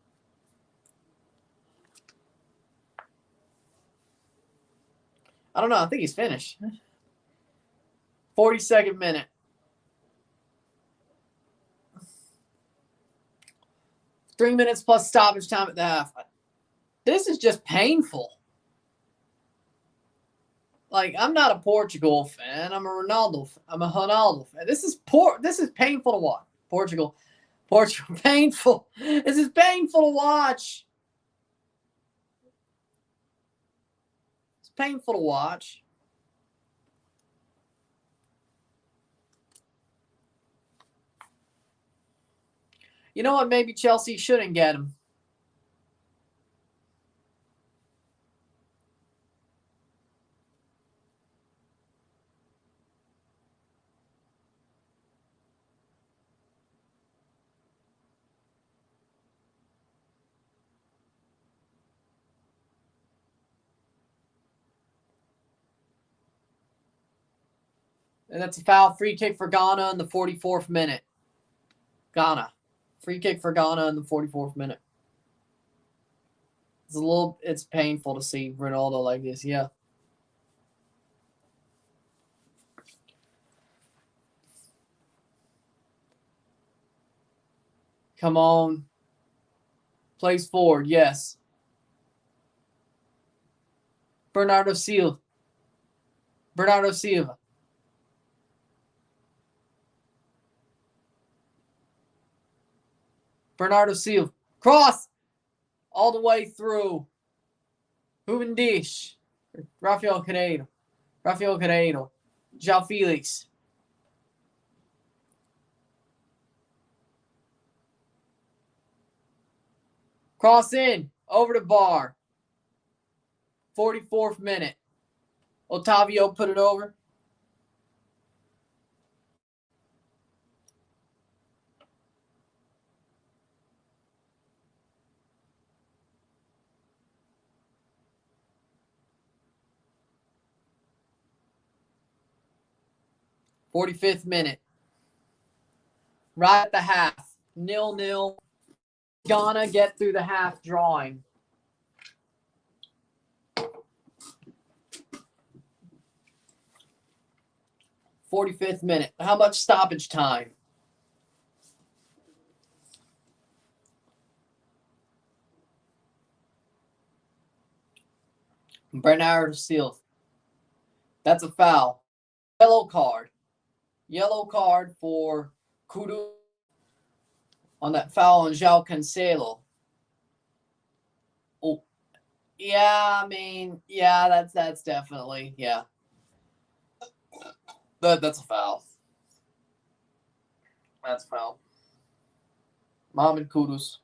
I don't know. I think he's finished. 42nd minute. Three minutes plus stoppage time at the half. This is just painful. Like, I'm not a Portugal fan. I'm a Ronaldo fan. This is painful to watch. Portugal, painful. This is painful to watch. It's painful to watch. You know what? Maybe Chelsea shouldn't get him. And that's a foul. Free kick for Ghana in the 44th minute. Ghana. Free kick for Ghana in the 44th minute. It's painful to see Ronaldo like this, yeah. Come on. Plays forward, yes. Bernardo Silva. Bernardo Silva cross all the way through. Ruben Dish. Rafael Carreiro. João Felix. Cross in. Over the bar. 44th minute. Otavio put it over. '45th minute. Right at the half. 0-0. Ghana get through the half drawing. '45th minute. How much stoppage time? Bernardo Silva. That's a foul. Yellow card for Kudu on that foul on João Cancelo. Oh, yeah, I mean, yeah, that's definitely, yeah. That's a foul. That's a foul. Mohamed Kudus.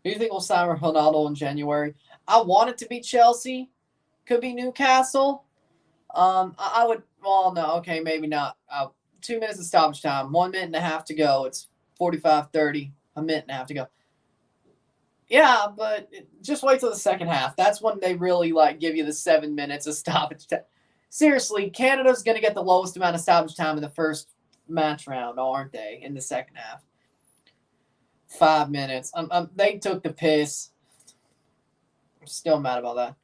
Who do you think will sign Ronaldo in January? I want it to be Chelsea. Could be Newcastle. I would. Well, no. Okay, maybe not. 2 minutes of stoppage time. 1 minute and a half to go. It's 45-30. A minute and a half to go. Yeah, but just wait till the second half. That's when they really give you the 7 minutes of stoppage time. Seriously, Canada's going to get the lowest amount of stoppage time in the first match round, aren't they? In the second half, 5 minutes. They took the piss. I'm still mad about that.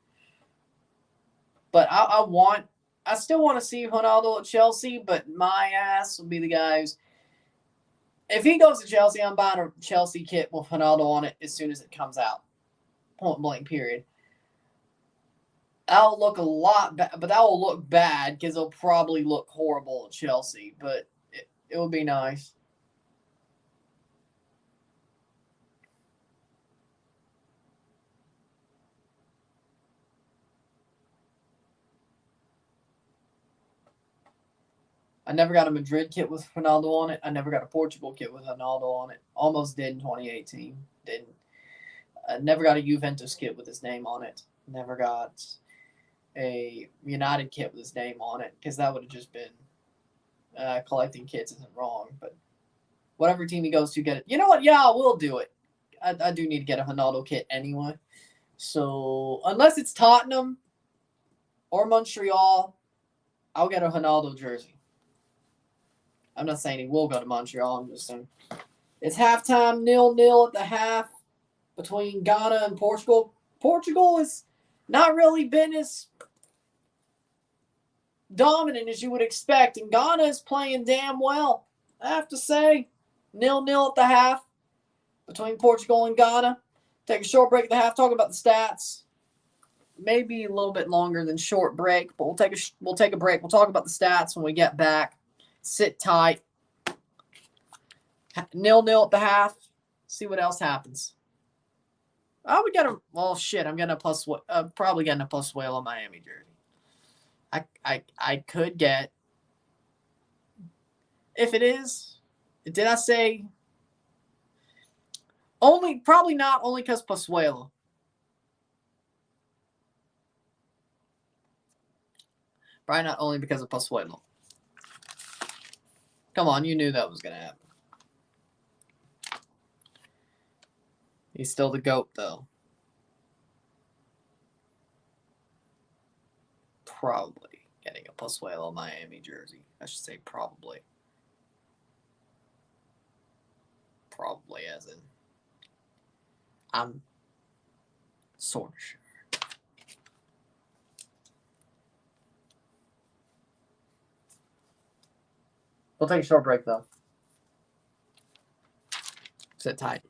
But I still want to see Ronaldo at Chelsea. But my ass will be the guy who's. If he goes to Chelsea, I'm buying a Chelsea kit with Ronaldo on it as soon as it comes out. Point blank, period. That'll look a lot bad, but that will look bad because it'll probably look horrible at Chelsea. But it would be nice. I never got a Madrid kit with Ronaldo on it. I never got a Portugal kit with Ronaldo on it. Almost did in 2018. Didn't. I never got a Juventus kit with his name on it. Never got a United kit with his name on it because that would have just been collecting kits isn't wrong. But whatever team he goes to, get it. You know what? Yeah, I will do it. I do need to get a Ronaldo kit anyway. So unless it's Tottenham or Montreal, I'll get a Ronaldo jersey. I'm not saying he will go to Montreal. I'm just saying. It's halftime, 0-0 at the half between Ghana and Portugal. Portugal has not really been as dominant as you would expect, and Ghana is playing damn well. I have to say, 0-0 at the half between Portugal and Ghana. Take a short break at the half, talk about the stats. Maybe a little bit longer than short break, but we'll take a break. We'll talk about the stats when we get back. Sit tight. 0-0 at the half. See what else happens. Oh, we got a. Well, shit. I'm getting a plus. Probably getting a plus whale on Miami jersey. I could get. If it is, did I say? Probably not. Only because Pasuelo. Probably not only because of Pasuelo. Come on, you knew that was gonna happen. He's still the GOAT, though. Probably getting a Pasuelo Miami jersey. I should say probably. Probably as in. I'm sort of sure. We'll take a short break, though. Sit tight.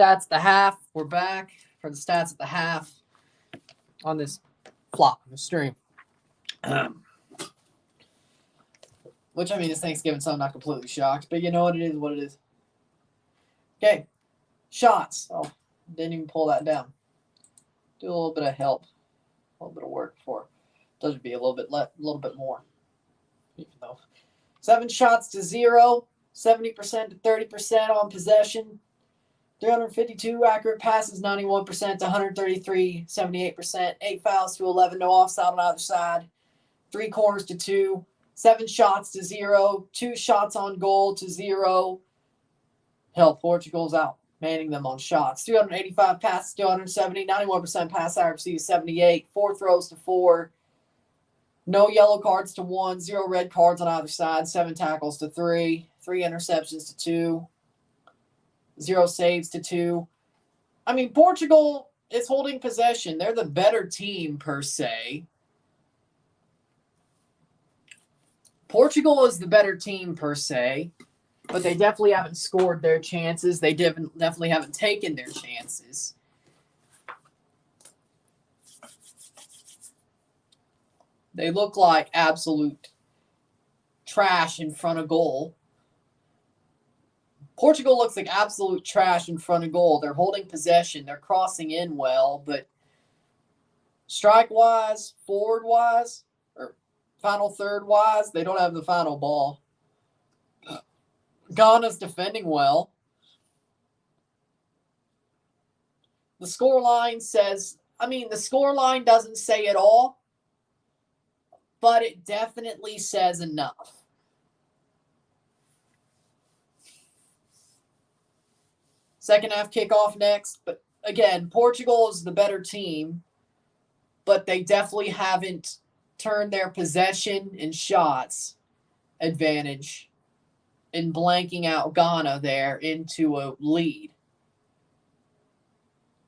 Stats at the half. We're back for the stats at the half on this flop, the stream. Which, I mean, it's Thanksgiving, so I'm not completely shocked. But you know what it is, what it is. Okay. Shots. Oh, didn't even pull that down. Do a little bit of help. A little bit of work for. Does be a little bit more. Even though 7 shots to 0, 70% to 30% on possession, 352 accurate passes, 91% to 133, 78%, 8 fouls to 11, no offside on either side, 3 corners to 2, 7 shots to 0, 2 shots on goal to 0. Hell, Portugal's out manning them on shots. 385 passes to 170, 91% pass accuracy to 78, 4 throws to 4. No yellow cards to 1, 0 red cards on either side, 7 tackles to 3, 3 interceptions to 2, 0 saves to 2. I mean, Portugal is holding possession. They're the better team, per se. Portugal is the better team, per se, but they definitely haven't scored their chances. They definitely haven't taken their chances. They look like absolute trash in front of goal. Portugal looks like absolute trash in front of goal. They're holding possession. They're crossing in well, but strike-wise, forward-wise, or final third-wise, they don't have the final ball. Ghana's defending well. The scoreline says, the scoreline doesn't say it all, but it definitely says enough. Second half kickoff next. But again, Portugal is the better team, but they definitely haven't turned their possession and shots advantage in blanking out Ghana there into a lead.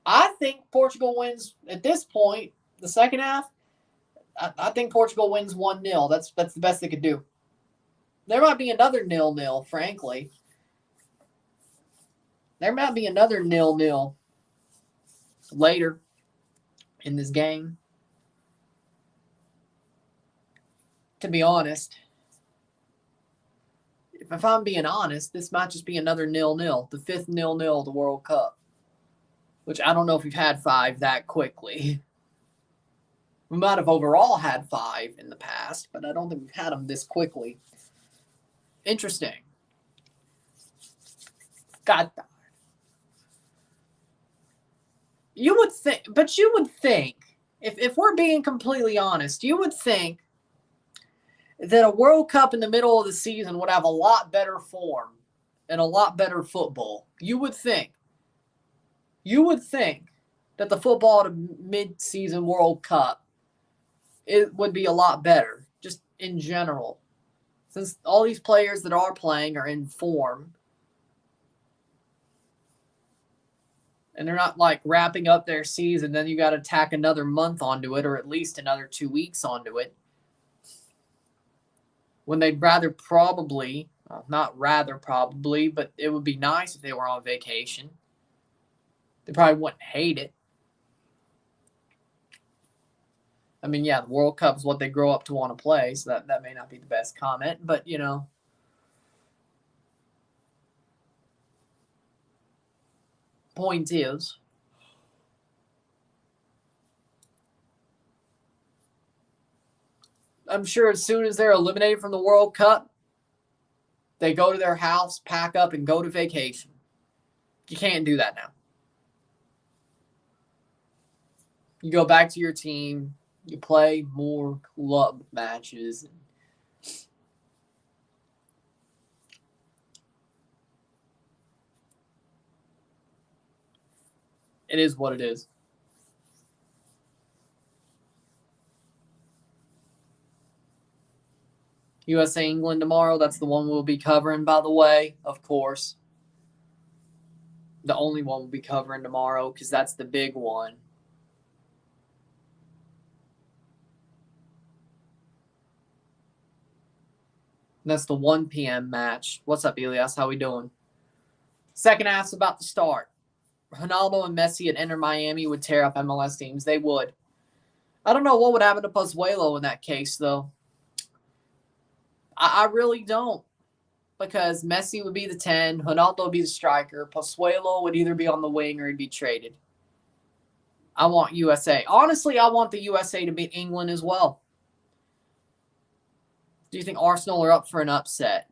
I think Portugal wins at this point, the second half. I think Portugal wins 1-0. That's the best they could do. There might be another 0-0, frankly. There might be another 0-0 later in this game. To be honest, if I'm being honest, this might just be another 0-0, the 5th 0-0 of the World Cup, which I don't know if we've had 5 that quickly. We might have overall had 5 in the past, but I don't think we've had them this quickly. Interesting. Got that. You would think, if we're being completely honest, you would think that a World Cup in the middle of the season would have a lot better form and a lot better football. You would think that the football at a mid-season World Cup, it would be a lot better, just in general. Since all these players that are playing are in form. And they're not like wrapping up their season, then you got to tack another month onto it, or at least another 2 weeks onto it. When they'd rather probably, not rather probably, but it would be nice if they were on vacation. They probably wouldn't hate it. I mean, yeah, the World Cup is what they grow up to want to play, so that may not be the best comment, but, you know. Point is, I'm sure as soon as they're eliminated from the World Cup, they go to their house, pack up, and go to vacation. You can't do that now. You go back to your team, you play more club matches. It is what it is. USA England tomorrow. That's the one we'll be covering, by the way, of course. The only one we'll be covering tomorrow because that's the big one. That's the 1 p.m. match. What's up, Elias? How we doing? Second half's about to start. Ronaldo and Messi at Inter Miami would tear up MLS teams. They would. I don't know what would happen to Pozuelo in that case, though. I really don't. Because Messi would be the 10, Ronaldo would be the striker, Pozuelo would either be on the wing or he'd be traded. I want USA. Honestly, I want the USA to beat England as well. Do you think Arsenal are up for an upset?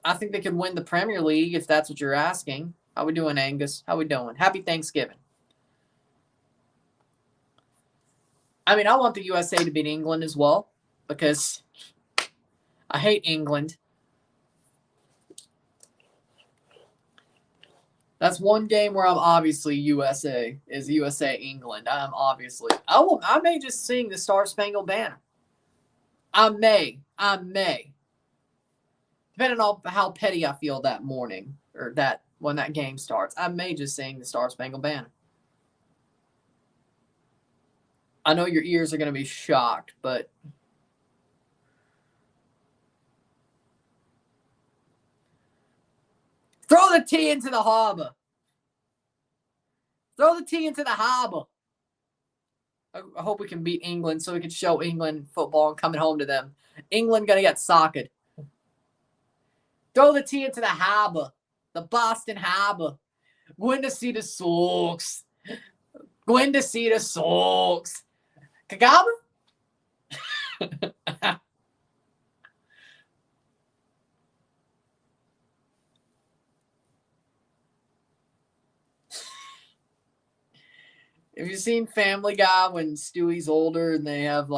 I think they could win the Premier League if that's what you're asking. How we doing, Angus? How we doing? Happy Thanksgiving. I mean, I want the USA to beat England as well because I hate England. That's one game where I'm obviously USA, is USA England. I'm obviously. I may just sing the Star Spangled Banner. I may. Depending on how petty I feel that morning or that when that game starts, I may just sing the Star Spangled Banner. I know your ears are going to be shocked, but throw the tea into the harbor. Throw the tea into the harbor. I hope we can beat England so we can show England football and coming home to them. England going to get socked. Throw the tea into the harbor. The Boston Harbor. Going to see the Sox. Going to see the Sox. Kagaba? Have you seen Family Guy when Stewie's older and they have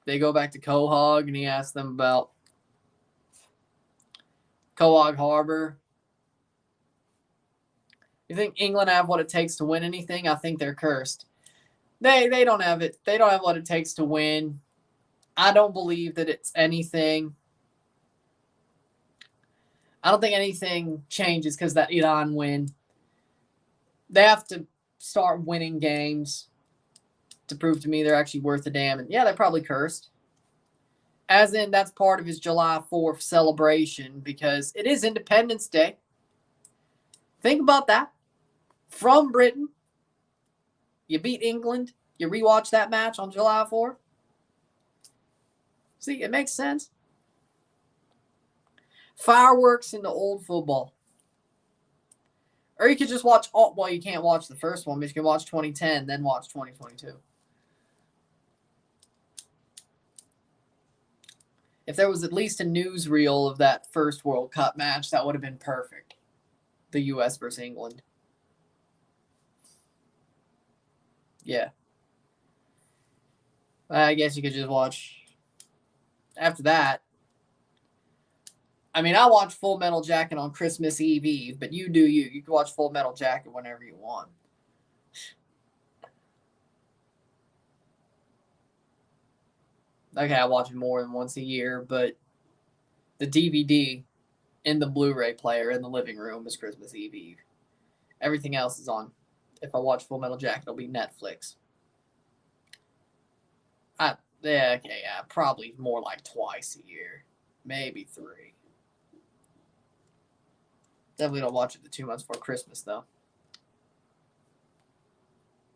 they go back to Quahog and he asks them about Quahog Harbor? You think England have what it takes to win anything? I think they're cursed. They don't have it. They don't have what it takes to win. I don't believe that it's anything. I don't think anything changes because that Iran win. They have to start winning games to prove to me they're actually worth a damn. And yeah, they're probably cursed. As in, that's part of his July 4th celebration because it is Independence Day. Think about that. From Britain, you beat England, you rewatch that match on July 4th. See, it makes sense. Fireworks in the old football. Or you could just watch, well, you can't watch the first one, but you can watch 2010, then watch 2022. If there was at least a newsreel of that first World Cup match, that would have been perfect. The U.S. versus England. Yeah. I guess you could just watch. After that, I mean, I watch Full Metal Jacket on Christmas Eve, but you do you. You can watch Full Metal Jacket whenever you want. Okay, I watch it more than once a year, but the DVD in the Blu-ray player in the living room is Christmas Eve. Everything else is on. If I watch Full Metal Jacket, it'll be Netflix. Probably more like twice a year. Maybe 3. Definitely don't watch it the 2 months before Christmas, though.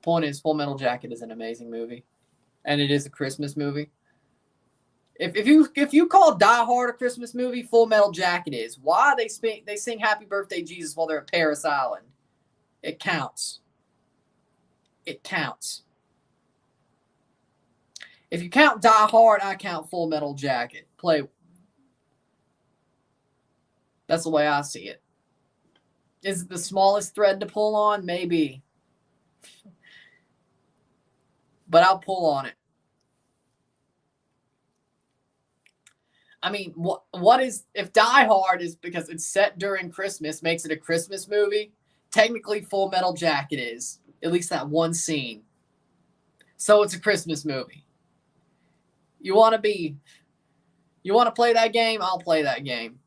Point is, Full Metal Jacket is an amazing movie. And it is a Christmas movie. If you call Die Hard a Christmas movie, Full Metal Jacket is. Why they sing Happy Birthday Jesus while they're at Paris Island. It counts. It counts. If you count Die Hard, I count Full Metal Jacket. That's the way I see it. Is it the smallest thread to pull on? Maybe. But I'll pull on it. I mean, what is, if Die Hard is because it's set during Christmas, makes it a Christmas movie, technically Full Metal Jacket is. At least that one scene. So it's a Christmas movie. You want to play that game? I'll play that game.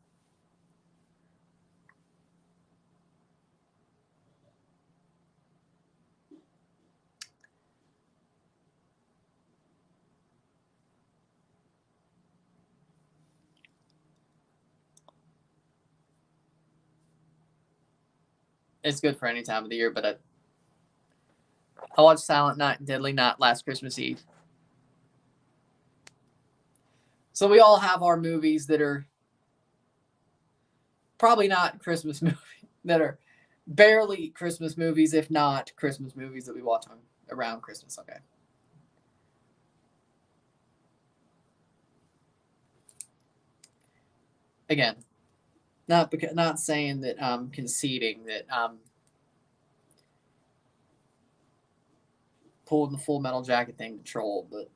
It's good for any time of the year, but I watched Silent Night and Deadly Night last Christmas Eve. So we all have our movies that are probably not Christmas movies, that are barely Christmas movies, if not Christmas movies that we watch on around Christmas. Okay. Again, not saying that I'm conceding that I'm pulling the Full Metal Jacket thing to troll, but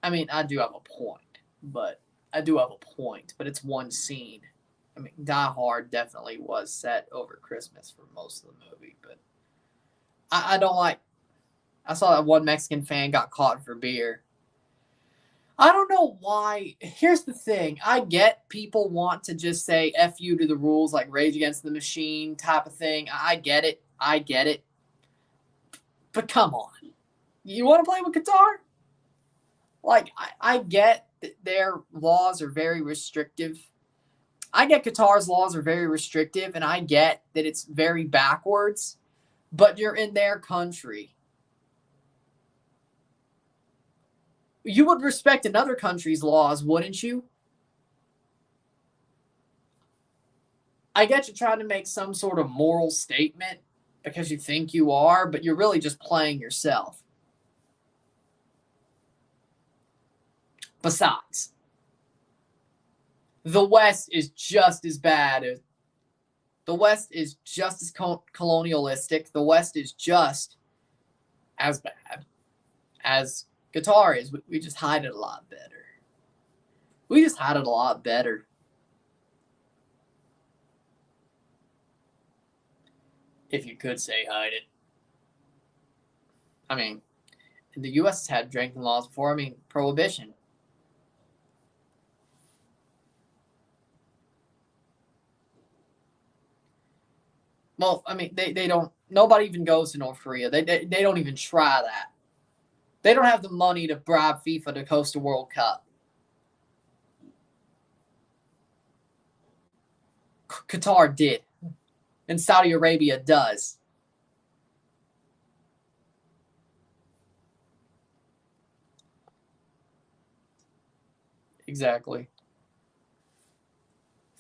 I mean, I do have a point, but it's one scene. I mean, Die Hard definitely was set over Christmas for most of the movie, but I don't like. I saw that one Mexican fan got caught for beer. I don't know why. Here's the thing. I get people want to just say F you to the rules, like Rage Against the Machine type of thing. I get it. But come on. You want to play with Qatar? Like, I get that their laws are very restrictive. I get Qatar's laws are very restrictive, and I get that it's very backwards, but you're in their country. You would respect another country's laws, wouldn't you? I get you trying to make some sort of moral statement because you think you are, but you're really just playing yourself. Besides, the West is just as bad. The West is just as colonialistic. The West is just as bad as Qatar is. We just hide it a lot better. If you could say hide it. I mean, the U.S. has had drinking laws before. I mean, prohibition. Well, I mean, they don't. Nobody even goes to North Korea. They don't even try that. They don't have the money to bribe FIFA to host a World Cup. Qatar did, and Saudi Arabia does. Exactly.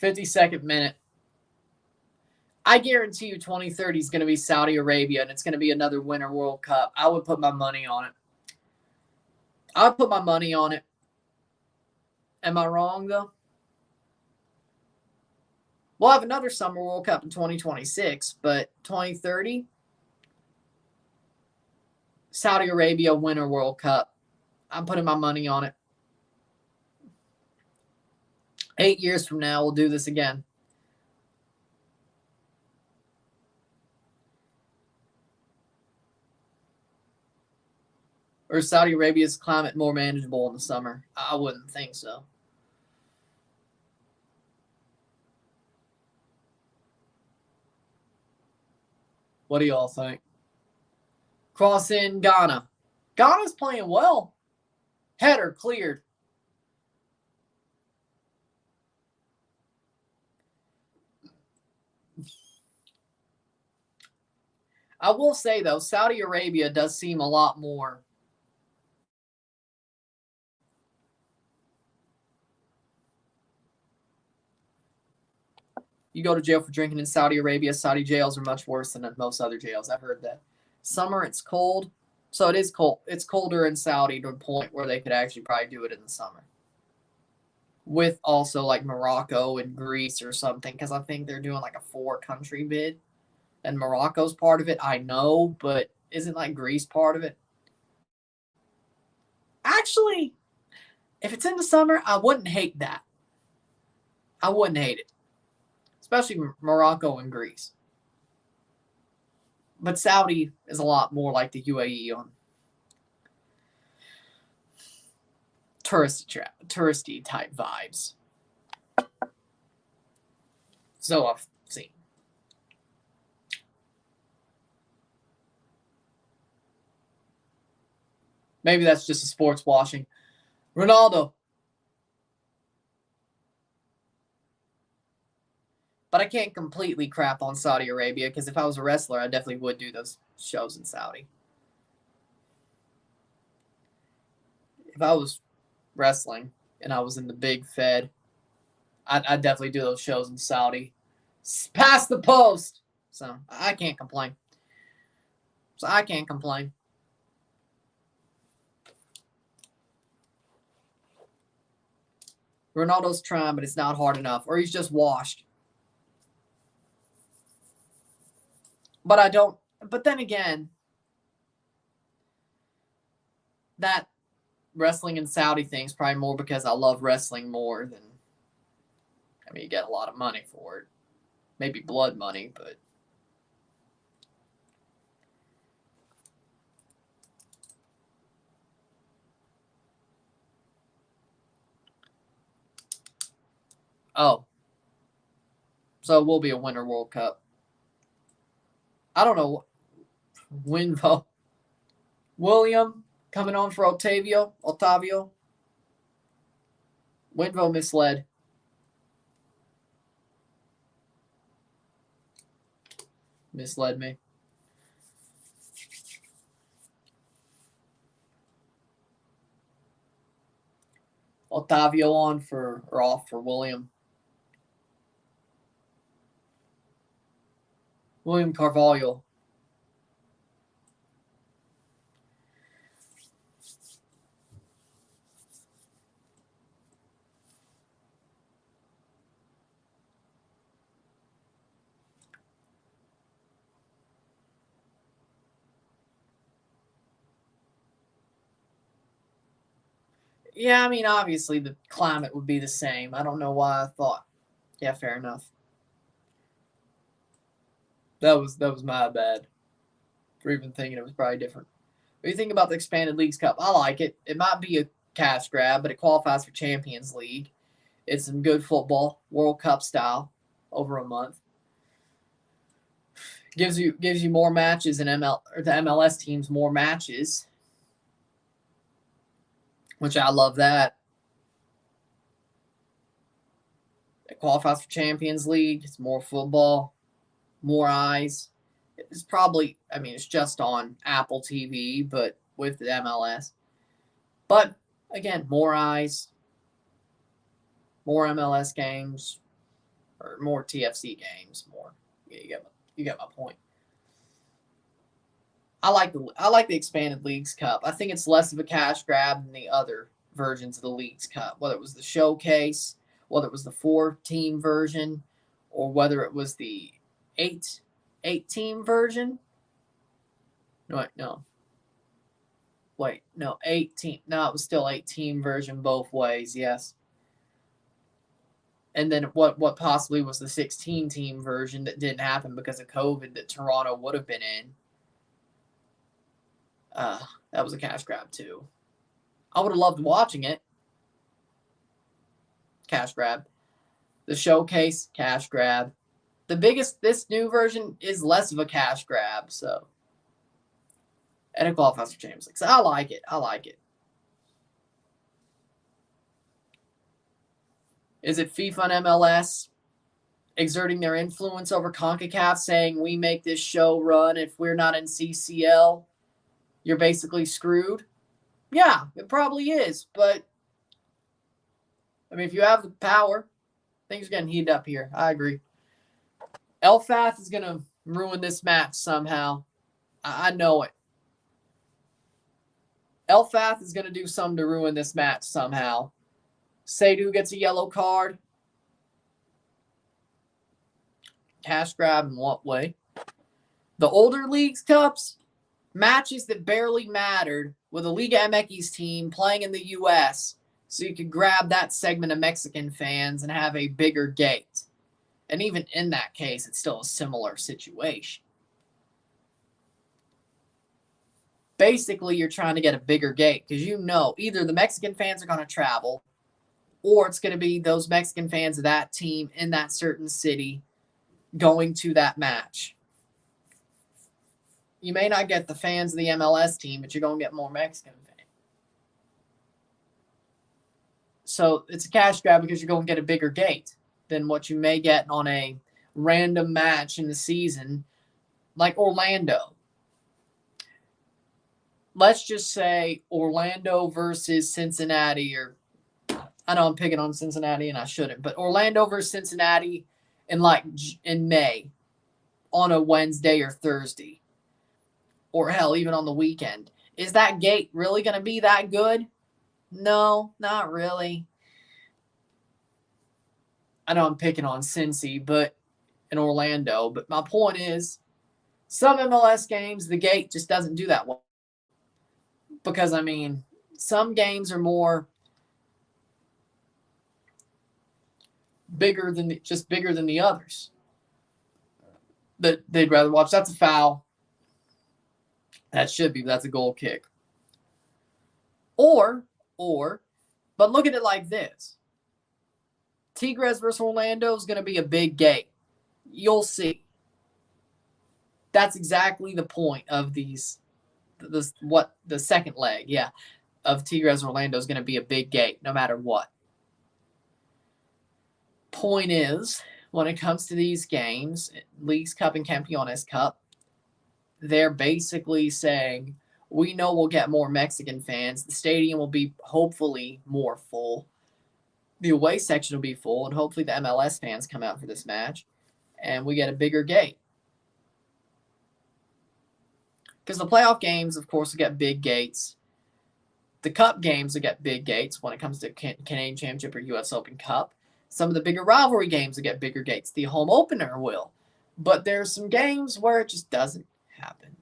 52nd minute. I guarantee you 2030 is going to be Saudi Arabia, and it's going to be another Winter World Cup. I would put my money on it. Am I wrong, though? We'll have another Summer World Cup in 2026, but 2030, Saudi Arabia Winter World Cup. I'm putting my money on it. 8 years from now, we'll do this again. Or is Saudi Arabia's climate more manageable in the summer? I wouldn't think so. What do y'all think? Cross in Ghana. Ghana's playing well. Header cleared. I will say, though, Saudi Arabia does seem a lot more. You go to jail for drinking in Saudi Arabia. Saudi jails are much worse than most other jails. I've heard that. Summer, it's cold. So it is cold. It's colder in Saudi to a point where they could actually probably do it in the summer. With also like Morocco and Greece or something, because I think they're doing like a 4-country bid. And Morocco's part of it, I know, but isn't like Greece part of it? Actually, if it's in the summer, I wouldn't hate that. I wouldn't hate it. Especially Morocco and Greece. But Saudi is a lot more like the UAE on touristy type vibes. So I've seen. Maybe that's just a sports washing. Ronaldo. But I can't completely crap on Saudi Arabia because if I was a wrestler, I definitely would do those shows in Saudi. If I was wrestling and I was in the big Fed, I'd definitely do those shows in Saudi. Past the post. So I can't complain. Ronaldo's trying, but it's not hard enough. Or he's just washed. But I don't. But then again, that wrestling in Saudi thing is probably more because I love wrestling more than. I mean, you get a lot of money for it. Maybe blood money, but. Oh. So it will be a Winter World Cup. I don't know. Winvo. William coming on for Otavio. Winvo misled. Misled me. Otavio on for or off for William. William Carvalho. Yeah, I mean, obviously the climate would be the same. I don't know why I thought. Yeah, fair enough. That was my bad for even thinking it was probably different. What do you think about the expanded leagues cup? I like it. It might be a cash grab, but it qualifies for Champions League. It's some good football, World Cup style, over a month. Gives you more matches in ML or the MLS teams more matches, which I love that. It qualifies for Champions League. It's more football, more eyes. It's probably, I mean, it's just on Apple TV, but with the MLS. But again, more eyes, more MLS games, or more TFC games. More, yeah, you get my point. I like the expanded leagues cup. I think it's less of a cash grab than the other versions of the leagues cup, whether it was the showcase, whether it was the 4-team version, or whether it was the 8-team version. No. Wait, no, 8-team. No, it was still 8-team version both ways. Yes. And then what possibly was the 16-team version that didn't happen because of COVID that Toronto would have been in. That was a cash grab too. I would have loved watching it. Cash grab. The showcase, cash grab. This new version is less of a cash grab, so. And it qualifies for Champions League. So I like it. Is it FIFA and MLS exerting their influence over CONCACAF, saying we make this show run if we're not in CCL? You're basically screwed? Yeah, it probably is. But, I mean, if you have the power, things are getting heated up here. I agree. Elfath is going to ruin this match somehow. I know it. Elfath is going to do something to ruin this match somehow. Seydu gets a yellow card. Cash grab in what way? The older leagues cups, matches that barely mattered with a Liga MX team playing in the U.S. so you could grab that segment of Mexican fans and have a bigger gate. And even in that case, it's still a similar situation. Basically, you're trying to get a bigger gate because you know either the Mexican fans are going to travel or it's going to be those Mexican fans of that team in that certain city going to that match. You may not get the fans of the MLS team, but you're going to get more Mexican fans. So it's a cash grab because you're going to get a bigger gate than what you may get on a random match in the season, like Orlando. Let's just say Orlando versus Cincinnati, or I know I'm picking on Cincinnati and I shouldn't, but Orlando versus Cincinnati in May on a Wednesday or Thursday, or hell, even on the weekend. Is that gate really going to be that good? No, not really. I know I'm picking on Cincy, but in Orlando, but my point is, some MLS games, the gate just doesn't do that well. Because, I mean, some games are more bigger than the others that they'd rather watch. That's a foul. That's a goal kick. Or, but look at it like this. Tigres versus Orlando is going to be a big gate. You'll see. That's exactly the point of the second leg, of Tigres Orlando is going to be a big gate, no matter what. Point is, when it comes to these games, Leagues Cup and Campeones Cup, they're basically saying, we know we'll get more Mexican fans. The stadium will be hopefully more full. The away section will be full, and hopefully the MLS fans come out for this match, and we get a bigger gate. Because the playoff games, of course, will get big gates. The Cup games will get big gates when it comes to Canadian Championship or U.S. Open Cup. Some of the bigger rivalry games will get bigger gates. The home opener will. But there's some games where it just doesn't happen.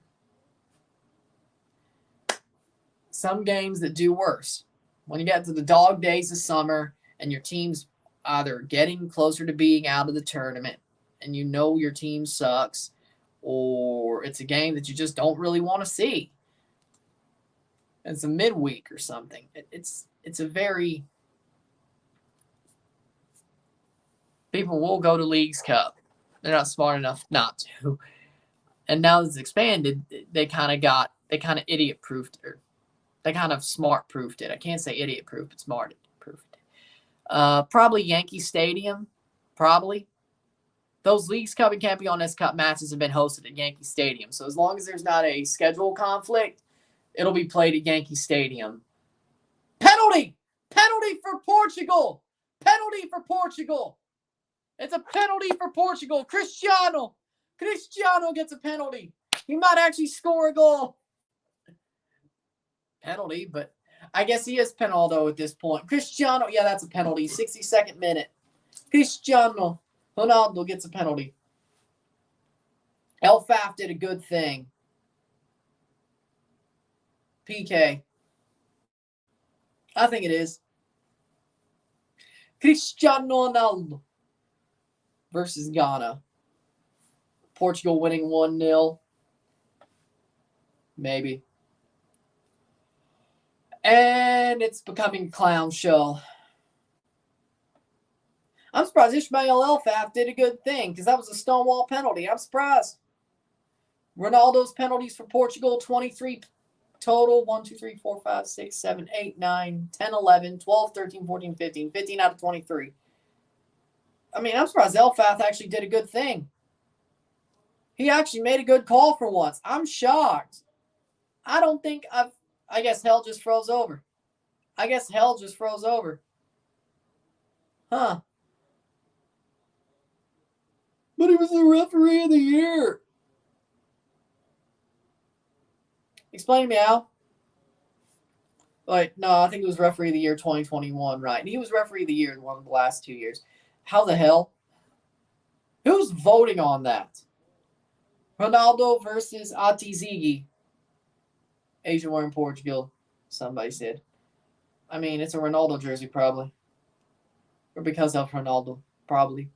Some games that do worse. When you get to the dog days of summer and your team's either getting closer to being out of the tournament and you know your team sucks, or it's a game that you just don't really want to see. It's a midweek or something. It's a very... People will go to Leagues Cup. They're not smart enough not to. And now that it's expanded, they kind of idiot-proofed it. They kind of smart-proofed it. I can't say idiot-proof, but smart-proofed it. Probably Yankee Stadium. Probably. Those Leagues Cup and Campeones Cup matches have been hosted at Yankee Stadium. So as long as there's not a schedule conflict, it'll be played at Yankee Stadium. Penalty! Penalty for Portugal! Penalty for Portugal! It's a penalty for Portugal. Cristiano gets a penalty. He might actually score a goal. Penalty, but I guess he is Penaldo at this point. Cristiano, that's a penalty. 62nd minute. Cristiano Ronaldo gets a penalty. Elfaf did a good thing. PK. I think it is. Cristiano Ronaldo versus Ghana. Portugal winning 1-0. Maybe. And it's becoming a clown show. I'm surprised Ismail Elfaf did a good thing because that was a stonewall penalty. I'm surprised. Ronaldo's penalties for Portugal, 23 total. 1, 2, 3, 4, 5, 6, 7, 8, 9, 10, 11, 12, 13, 14, 15. 15 out of 23. I mean, I'm surprised Elfaf actually did a good thing. He actually made a good call for once. I'm shocked. I don't think I guess hell just froze over. Huh. But he was the referee of the year. Explain to me, Al. Like, no, I think it was referee of the year 2021, right? And he was referee of the year in one of the last 2 years. How the hell? Who's voting on that? Ronaldo versus Atizigi. Asian wearing Portugal, somebody said. I mean, it's a Ronaldo jersey, probably. Or because of Ronaldo, probably.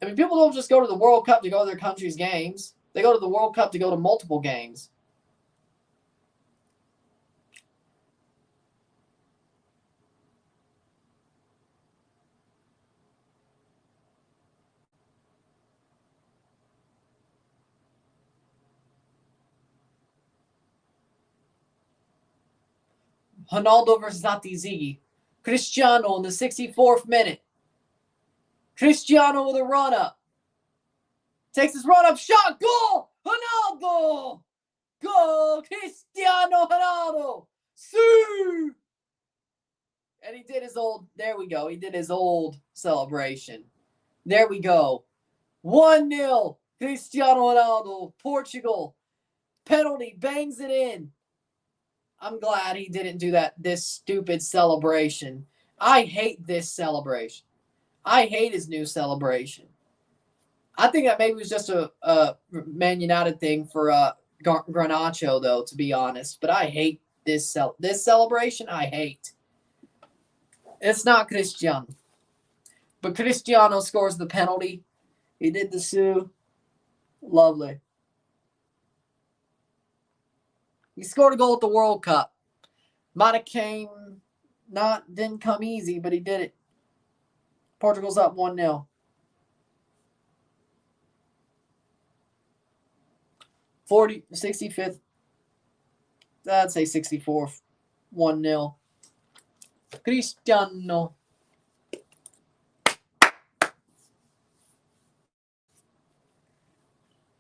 I mean, people don't just go to the World Cup to go to their country's games. They go to the World Cup to go to multiple games. Ronaldo versus Atizigi. Cristiano in the 64th minute. Cristiano with a run-up. Takes his run up shot. Goal! Ronaldo! Goal! Cristiano Ronaldo! See! And he did his old, there we go. He did his old celebration. There we go. 1-0. Cristiano Ronaldo, Portugal. Penalty, bangs it in. I'm glad he didn't do this stupid celebration. I hate this celebration. I hate his new celebration. I think that maybe was just a Man United thing for Garnacho, though, to be honest. But I hate this celebration. I hate. It's not Cristiano. But Cristiano scores the penalty. He did the Sue. Lovely. He scored a goal at the World Cup. Might have didn't come easy, but he did it. Portugal's up 1-0. 65th. I'd say 64th. 1-0. Cristiano.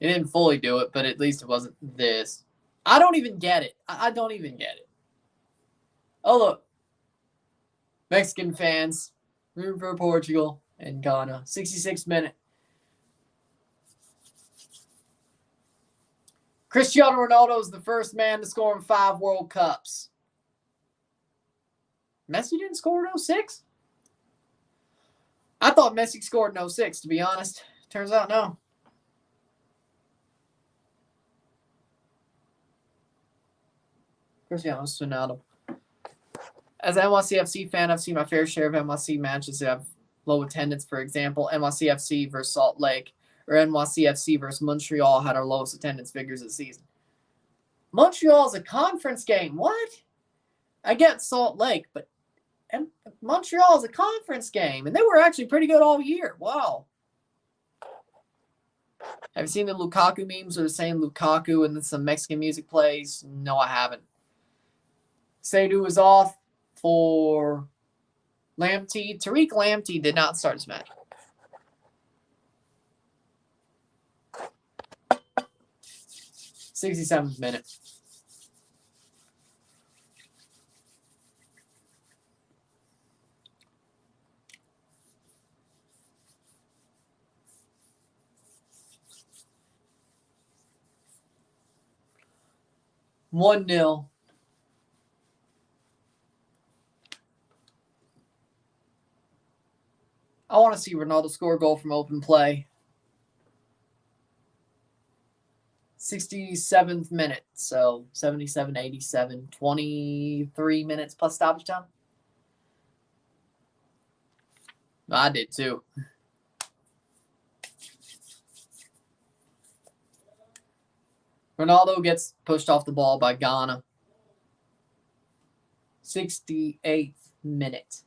He didn't fully do it, but at least it wasn't this. I don't even get it. I don't even get it. Oh, look. Mexican fans rooting for Portugal and Ghana. 66th minute. Cristiano Ronaldo is the first man to score in 5 World Cups. Messi didn't score in 06? I thought Messi scored in 06, to be honest. Turns out no. Cristiano Ronaldo. As an NYCFC fan, I've seen my fair share of NYC matches that have low attendance. For example, NYCFC versus Salt Lake or NYCFC versus Montreal had our lowest attendance figures this season. Montreal is a conference game. What? I get Salt Lake, but Montreal is a conference game, and they were actually pretty good all year. Wow. Have you seen the Lukaku memes where they're saying Lukaku and then some Mexican music plays? No, I haven't. Seydu is off for Lamptey. Tariq Lamptey did not start his match. '67th minute. $1-0. I want to see Ronaldo score a goal from open play. 67th minute. So 77, 87, 23 minutes plus stoppage time. I did too. Ronaldo gets pushed off the ball by Ghana. 68th minute.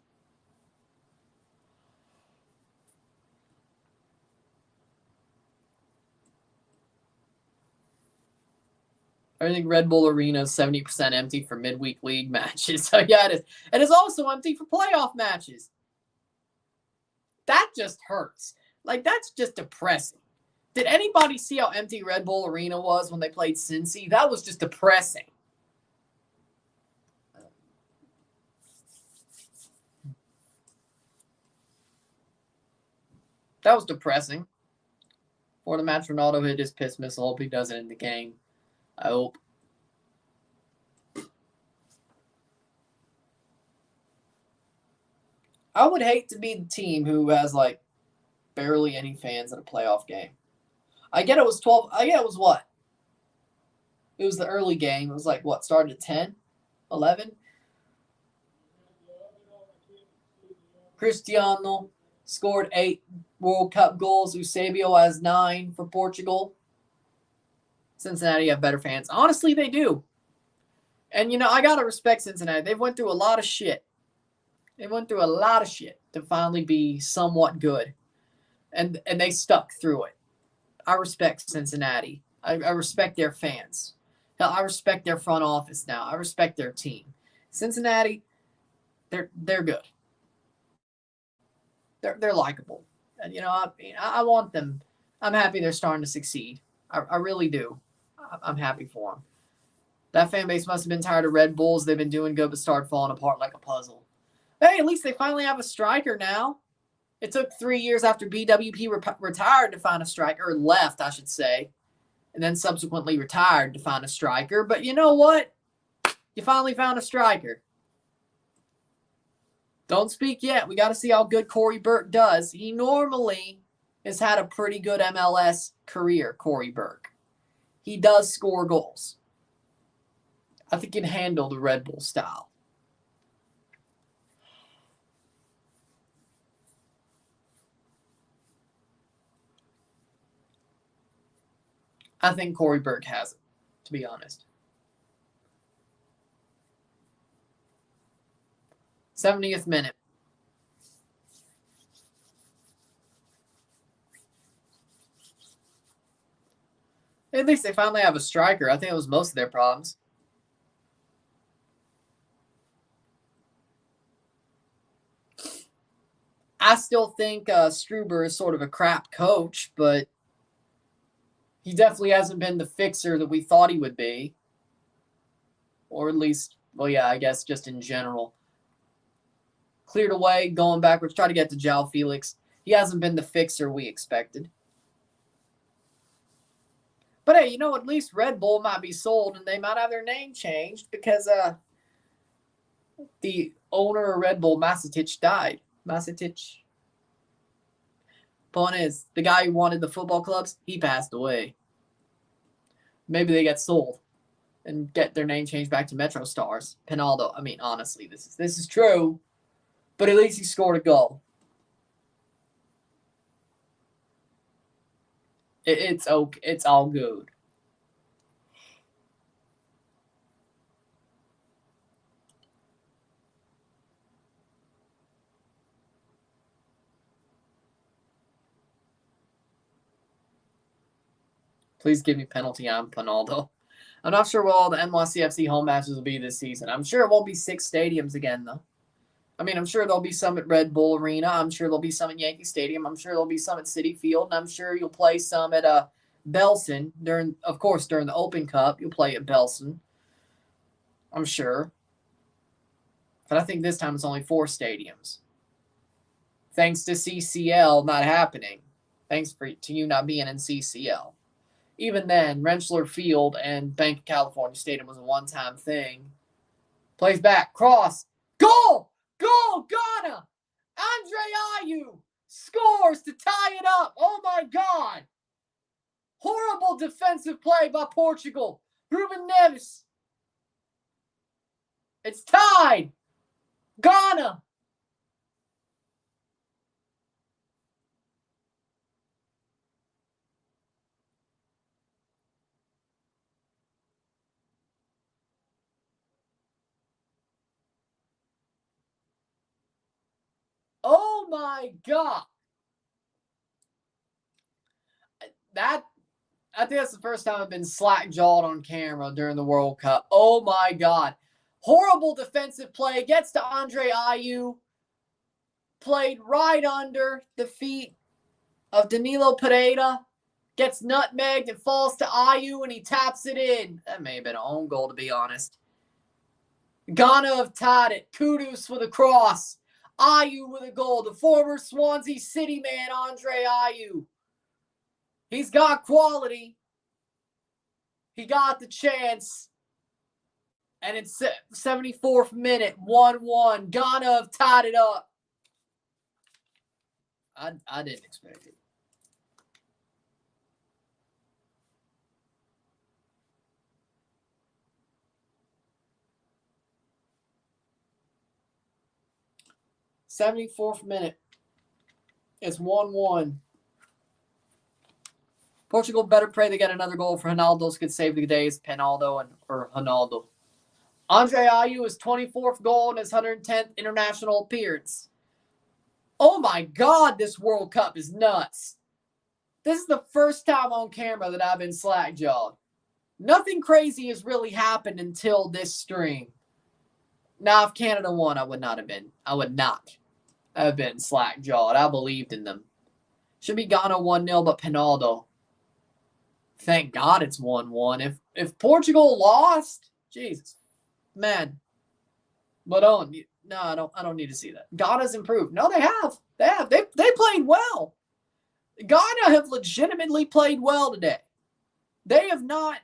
I think Red Bull Arena is 70% empty for midweek league matches. So, yeah, it is. It is also empty for playoff matches. That just hurts. Like, that's just depressing. Did anybody see how empty Red Bull Arena was when they played Cincy? That was just depressing. That was depressing. For the match, Ronaldo hit his piss missile. Hope he does it in the game. I hope. I would hate to be the team who has, like, barely any fans at a playoff game. I get it was 12. I get it was what? It was the early game. It was like, what, started at 10? 11? Cristiano scored 8 World Cup goals. Eusebio has 9 for Portugal. Cincinnati have better fans. Honestly, they do. And, you know, I got to respect Cincinnati. They've went through a lot of shit. They went through a lot of shit to finally be somewhat good. And they stuck through it. I respect Cincinnati. I respect their fans. Hell, I respect their front office now. I respect their team. Cincinnati, they're good. They're likable. And, you know, I want them. I'm happy they're starting to succeed. I really do. I'm happy for them. That fan base must have been tired of Red Bulls. They've been doing good, but started falling apart like a puzzle. Hey, at least they finally have a striker now. It took 3 years after BWP retired to find a striker, or left, I should say, and then subsequently retired to find a striker. But you know what? You finally found a striker. Don't speak yet. We got to see how good Corey Burke does. He normally has had a pretty good MLS career, Corey Burke. He does score goals. I think he can handle the Red Bull style. I think Corey Burke has it, to be honest. 70th minute. At least they finally have a striker. I think it was most of their problems. I still think Struber is sort of a crap coach, but he definitely hasn't been the fixer that we thought he would be. Or at least, well, yeah, I guess just in general. Cleared away, going backwards, try to get to João Felix. He hasn't been the fixer we expected. But hey, you know, at least Red Bull might be sold and they might have their name changed because the owner of Red Bull, Masatic, died. Masatic. Point is, the guy who wanted the football clubs, he passed away. Maybe they get sold and get their name changed back to Metro Stars. Pinaldo, I mean, honestly, this is true. But at least he scored a goal. It's okay. It's all good. Please give me penalty on Pinaldo. I'm not sure what all the NYCFC home matches will be this season. I'm sure it won't be 6 stadiums again, though. I mean, I'm sure there'll be some at Red Bull Arena. I'm sure there'll be some at Yankee Stadium. I'm sure there'll be some at Citi Field. And I'm sure you'll play some at Belson during the Open Cup. You'll play at Belson. I'm sure. But I think this time it's only 4 stadiums. Thanks to CCL not happening. Thanks to you not being in CCL. Even then, Rentschler Field and Bank of California Stadium was a one-time thing. Plays back. Cross. Goal! Goal! Ghana! Andre Ayew scores to tie it up. Oh, my God. Horrible defensive play by Portugal. Ruben Neves. It's tied. Ghana. Oh, my God. I think that's the first time I've been slack-jawed on camera during the World Cup. Oh, my God. Horrible defensive play. Gets to Andre Ayew. Played right under the feet of Danilo Pereira. Gets nutmegged. It falls to Ayew, and he taps it in. That may have been an own goal, to be honest. Ghana have tied it. Kudus with a cross. Ayew with a goal. The former Swansea City man, Andre Ayew. He's got quality. He got the chance. And it's 74th minute, 1-1. Ghana have tied it up. I didn't expect it. '74th minute. It's 1-1. Portugal better pray they get another goal for Ronaldo's could save the days. Pinaldo or Ronaldo. Andre Ayew, his 24th goal in his 110th international appearance. Oh my God, this World Cup is nuts. This is the first time on camera that I've been slack-jawed. Nothing crazy has really happened until this stream. Now, if Canada won, I would not have been slack-jawed. I believed in them. Should be Ghana 1-0, but Pinaldo. Thank God it's 1-1. If Portugal lost, Jesus, man. But no, I don't need to see that. Ghana's improved. No, they have. They played well. Ghana have legitimately played well today. They have not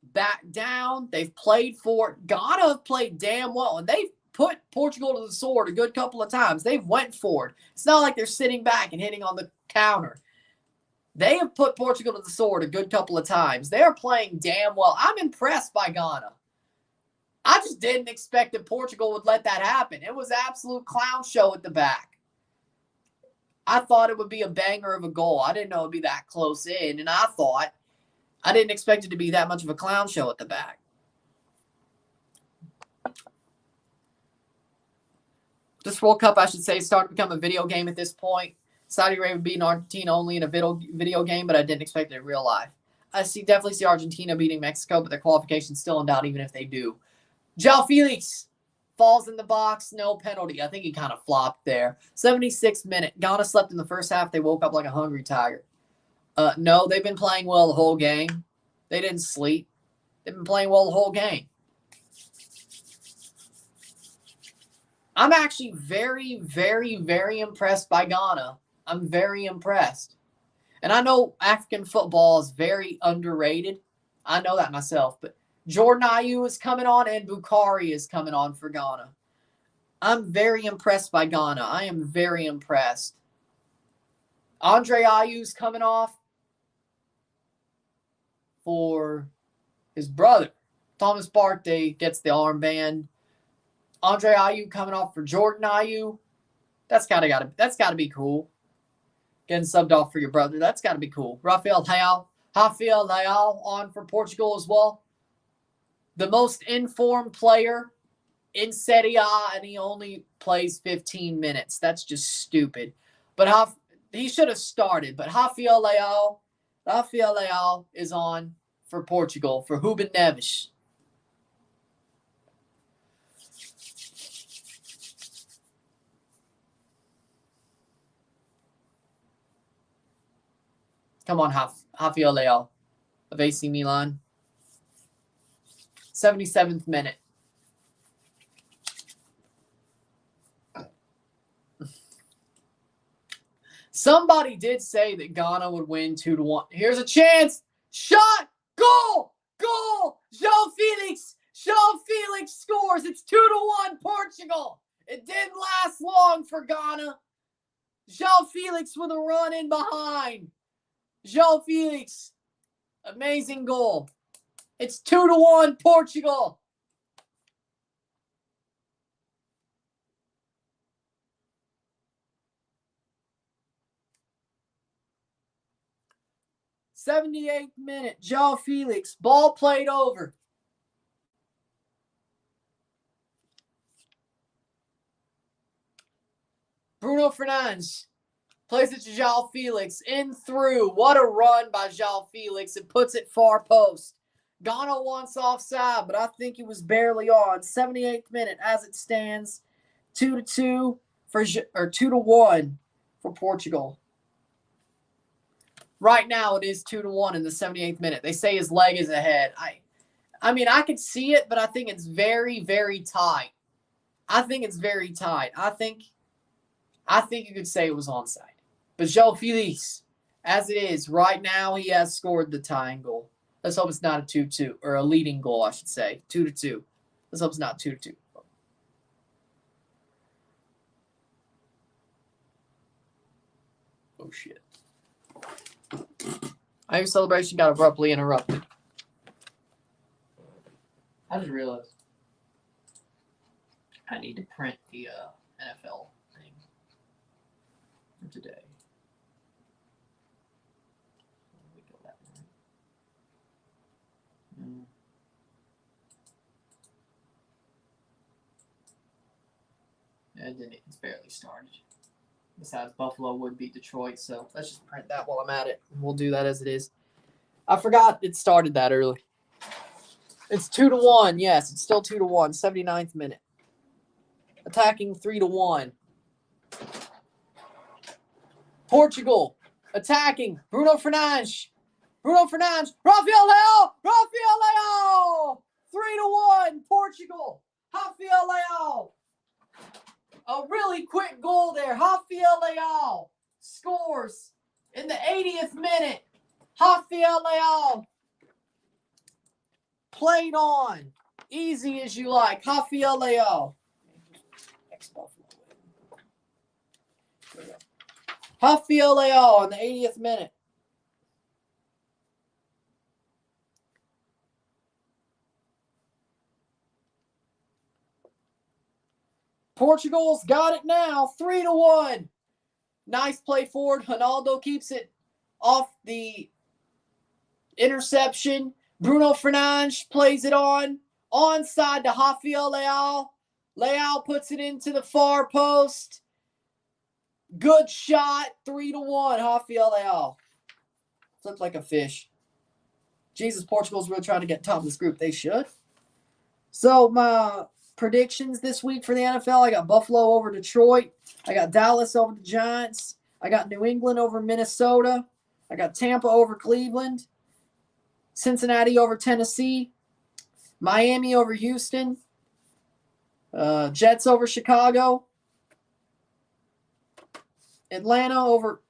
backed down. They've played for it. Ghana have played damn well, and they've put Portugal to the sword a good couple of times. They've went for it. It's not like they're sitting back and hitting on the counter. They have put Portugal to the sword a good couple of times. They are playing damn well. I'm impressed by Ghana. I just didn't expect that Portugal would let that happen. It was an absolute clown show at the back. I thought it would be a banger of a goal. I didn't know it would be that close in, and I didn't expect it to be that much of a clown show at the back. This World Cup, I should say, started to become a video game at this point. Saudi Arabia beating Argentina only in a video game, but I didn't expect it in real life. I definitely see Argentina beating Mexico, but their qualification's still in doubt even if they do. João Felix falls in the box, no penalty. I think he kind of flopped there. 76th minute. Ghana slept in the first half. They woke up like a hungry tiger. No, they've been playing well the whole game. They didn't sleep. They've been playing well the whole game. I'm actually very, very, very impressed by Ghana. I'm very impressed. And I know African football is very underrated. I know that myself. But Jordan Ayew is coming on and Bukhari is coming on for Ghana. I'm very impressed by Ghana. I am very impressed. Andre Ayew's coming off for his brother. Thomas Partey gets the armband. Andre Ayew coming off for Jordan Ayew. That's gotta be cool. Getting subbed off for your brother. That's gotta be cool. Rafael Leao on for Portugal as well. The most informed player in Serie A, and he only plays 15 minutes. That's just stupid. But he should have started. But Rafael Leao is on for Portugal for Ruben Neves. Come on, Rafael Leao of AC Milan. 77th minute. Somebody did say that Ghana would win 2-1. Here's a chance. Shot. Goal. Goal. João Felix. João Felix scores. It's 2-1 Portugal. It didn't last long for Ghana. João Felix with a run in behind. João Felix. Amazing goal. It's 2-1 Portugal. '78th minute. João Felix. Ball played over. Bruno Fernandes plays it to João Felix. In through. What a run by João Felix. It puts it far post. Ghana wants offside, but I think it was barely on. 78th minute as it stands. 2-2 for 2-1 for Portugal. Right now it is 2-1 in the 78th minute. They say his leg is ahead. I mean, I could see it, but I think it's very, very tight. I think it's very tight. I think you could say it was onside. But João Felix, as it is, right now he has scored the tying goal. Let's hope it's not a 2-2, or a leading goal, I should say. 2-2. Let's hope it's not 2-2. Oh, shit. Our celebration got abruptly interrupted. I just realized I need to print the NFL thing for today. And it's barely started. Besides, Buffalo would beat Detroit, so let's just print that while I'm at it. We'll do that as it is. I forgot it started that early. It's 2-1. Yes, it's still 2-1. 79th minute. Attacking 3-1. Portugal attacking. Bruno Fernandes. Bruno Fernandes. Rafael Leao. Rafael Leao. 3-1. Portugal. Rafael Leao. A really quick goal there. Rafael Leao scores in the 80th minute. Rafael Leao. Played on. Easy as you like. Rafael Leao. Rafael Leao in the 80th minute. Portugal's got it now. 3-1. Nice play forward. Ronaldo keeps it off the interception. Bruno Fernandes plays it on. Onside to Rafael Leao. Leao puts it into the far post. Good shot. 3-1. Rafael Leao. Flipped like a fish. Jesus, Portugal's really trying to get top of this group. They should. So my predictions this week for the NFL, I got Buffalo over Detroit. I got Dallas over the Giants. I got New England over Minnesota. I got Tampa over Cleveland. Cincinnati over Tennessee. Miami over Houston. Jets over Chicago. Atlanta over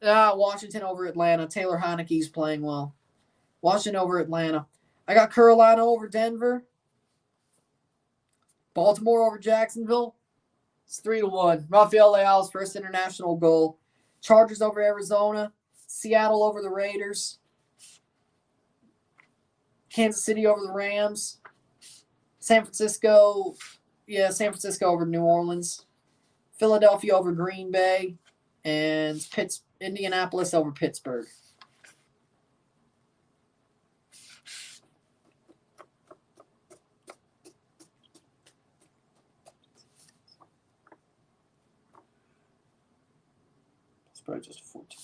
Washington over Atlanta. Taylor Heineke's playing well. Washington over Atlanta. I got Carolina over Denver. Baltimore over Jacksonville. It's 3-1. Rafael Leao's first international goal. Chargers over Arizona. Seattle over the Raiders. Kansas City over the Rams. San Francisco over New Orleans. Philadelphia over Green Bay. And Indianapolis over Pittsburgh. It's probably just a 14.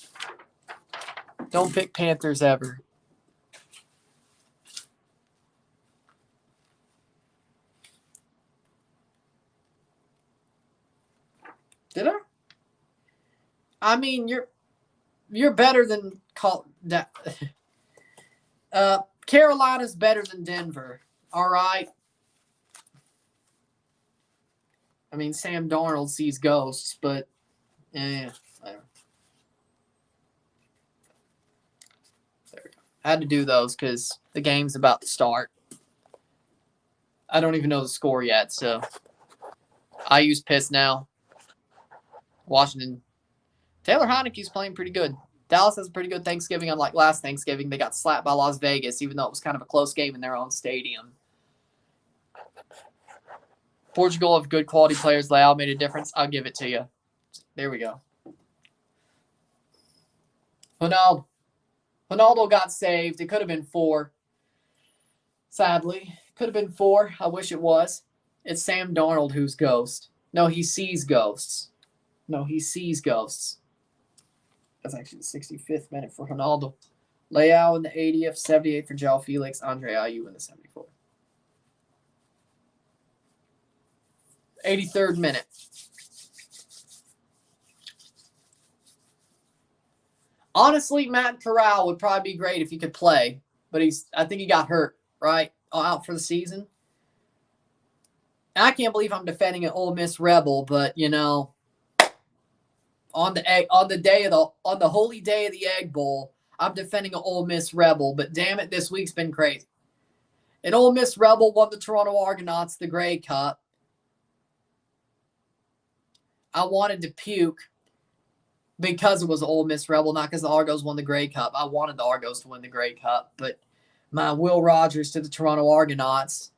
Don't pick Panthers ever. Did I? I mean, you're better than Carolina's better than Denver. All right. I mean, Sam Darnold sees ghosts, but yeah. There we go. I had to do those because the game's about to start. I don't even know the score yet, so I use piss now. Washington. Taylor Heineke's playing pretty good. Dallas has a pretty good Thanksgiving. Unlike last Thanksgiving, they got slapped by Las Vegas, even though it was kind of a close game in their own stadium. Portugal have good quality players. Leao made a difference. I'll give it to you. There we go. Ronaldo got saved. It could have been 4. Sadly. Could have been 4. I wish it was. It's Sam Darnold who's ghost. No, he sees ghosts. That's actually the 65th minute for Ronaldo. Leao in the 80th, 78th for João Felix, Andre Ayew in the 74th. 83rd minute. Honestly, Matt Corral would probably be great if he could play, but I think he got hurt, right? Out for the season. And I can't believe I'm defending an Ole Miss Rebel, but you know, on the holy day of the Egg Bowl, I'm defending an Ole Miss Rebel, but damn it, this week's been crazy. An Ole Miss Rebel won the Toronto Argonauts the Grey Cup. I wanted to puke because it was an Ole Miss Rebel, not because the Argos won the Grey Cup. I wanted the Argos to win the Grey Cup, but my Will Rogers to the Toronto Argonauts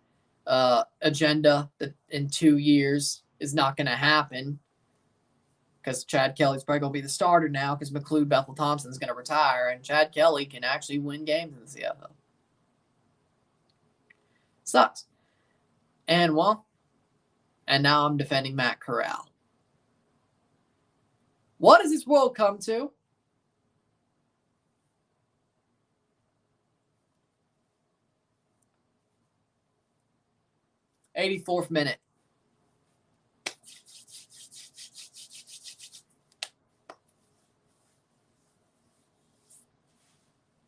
agenda that in 2 years is not going to happen because Chad Kelly's probably going to be the starter now because McLeod Bethel Thompson's going to retire, and Chad Kelly can actually win games in the CFL. Sucks. And now I'm defending Matt Corral. What does this world come to? '84th minute.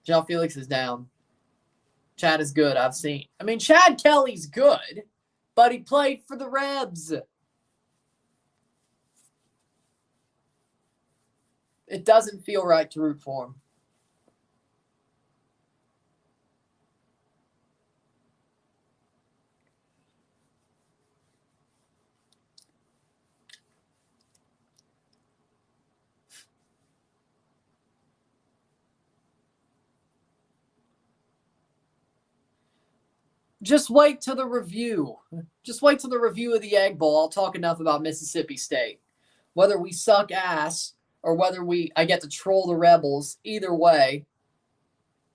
João Felix is down. Chad is good, I've seen. I mean, Chad Kelly's good, but he played for the Rebs. It doesn't feel right to root for him. Just wait till the review. Just wait till the review of the Egg Bowl. I'll talk enough about Mississippi State. Whether we suck ass or whether I get to troll the Rebels, either way,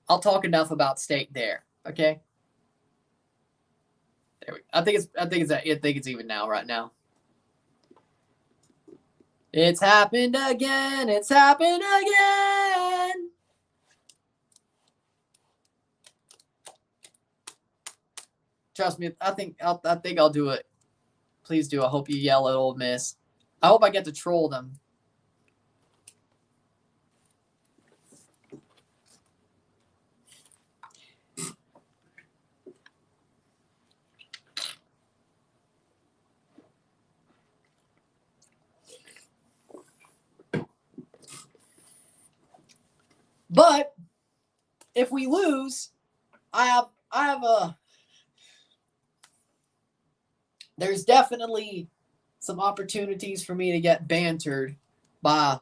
I'll talk enough about State there. Okay. There we go. I think it's even now. Right now. It's happened again. It's happened again. Trust me, I think I'll do it. Please do. I hope you yell at Ole Miss. I hope I get to troll them. But if we lose, there's definitely some opportunities for me to get bantered by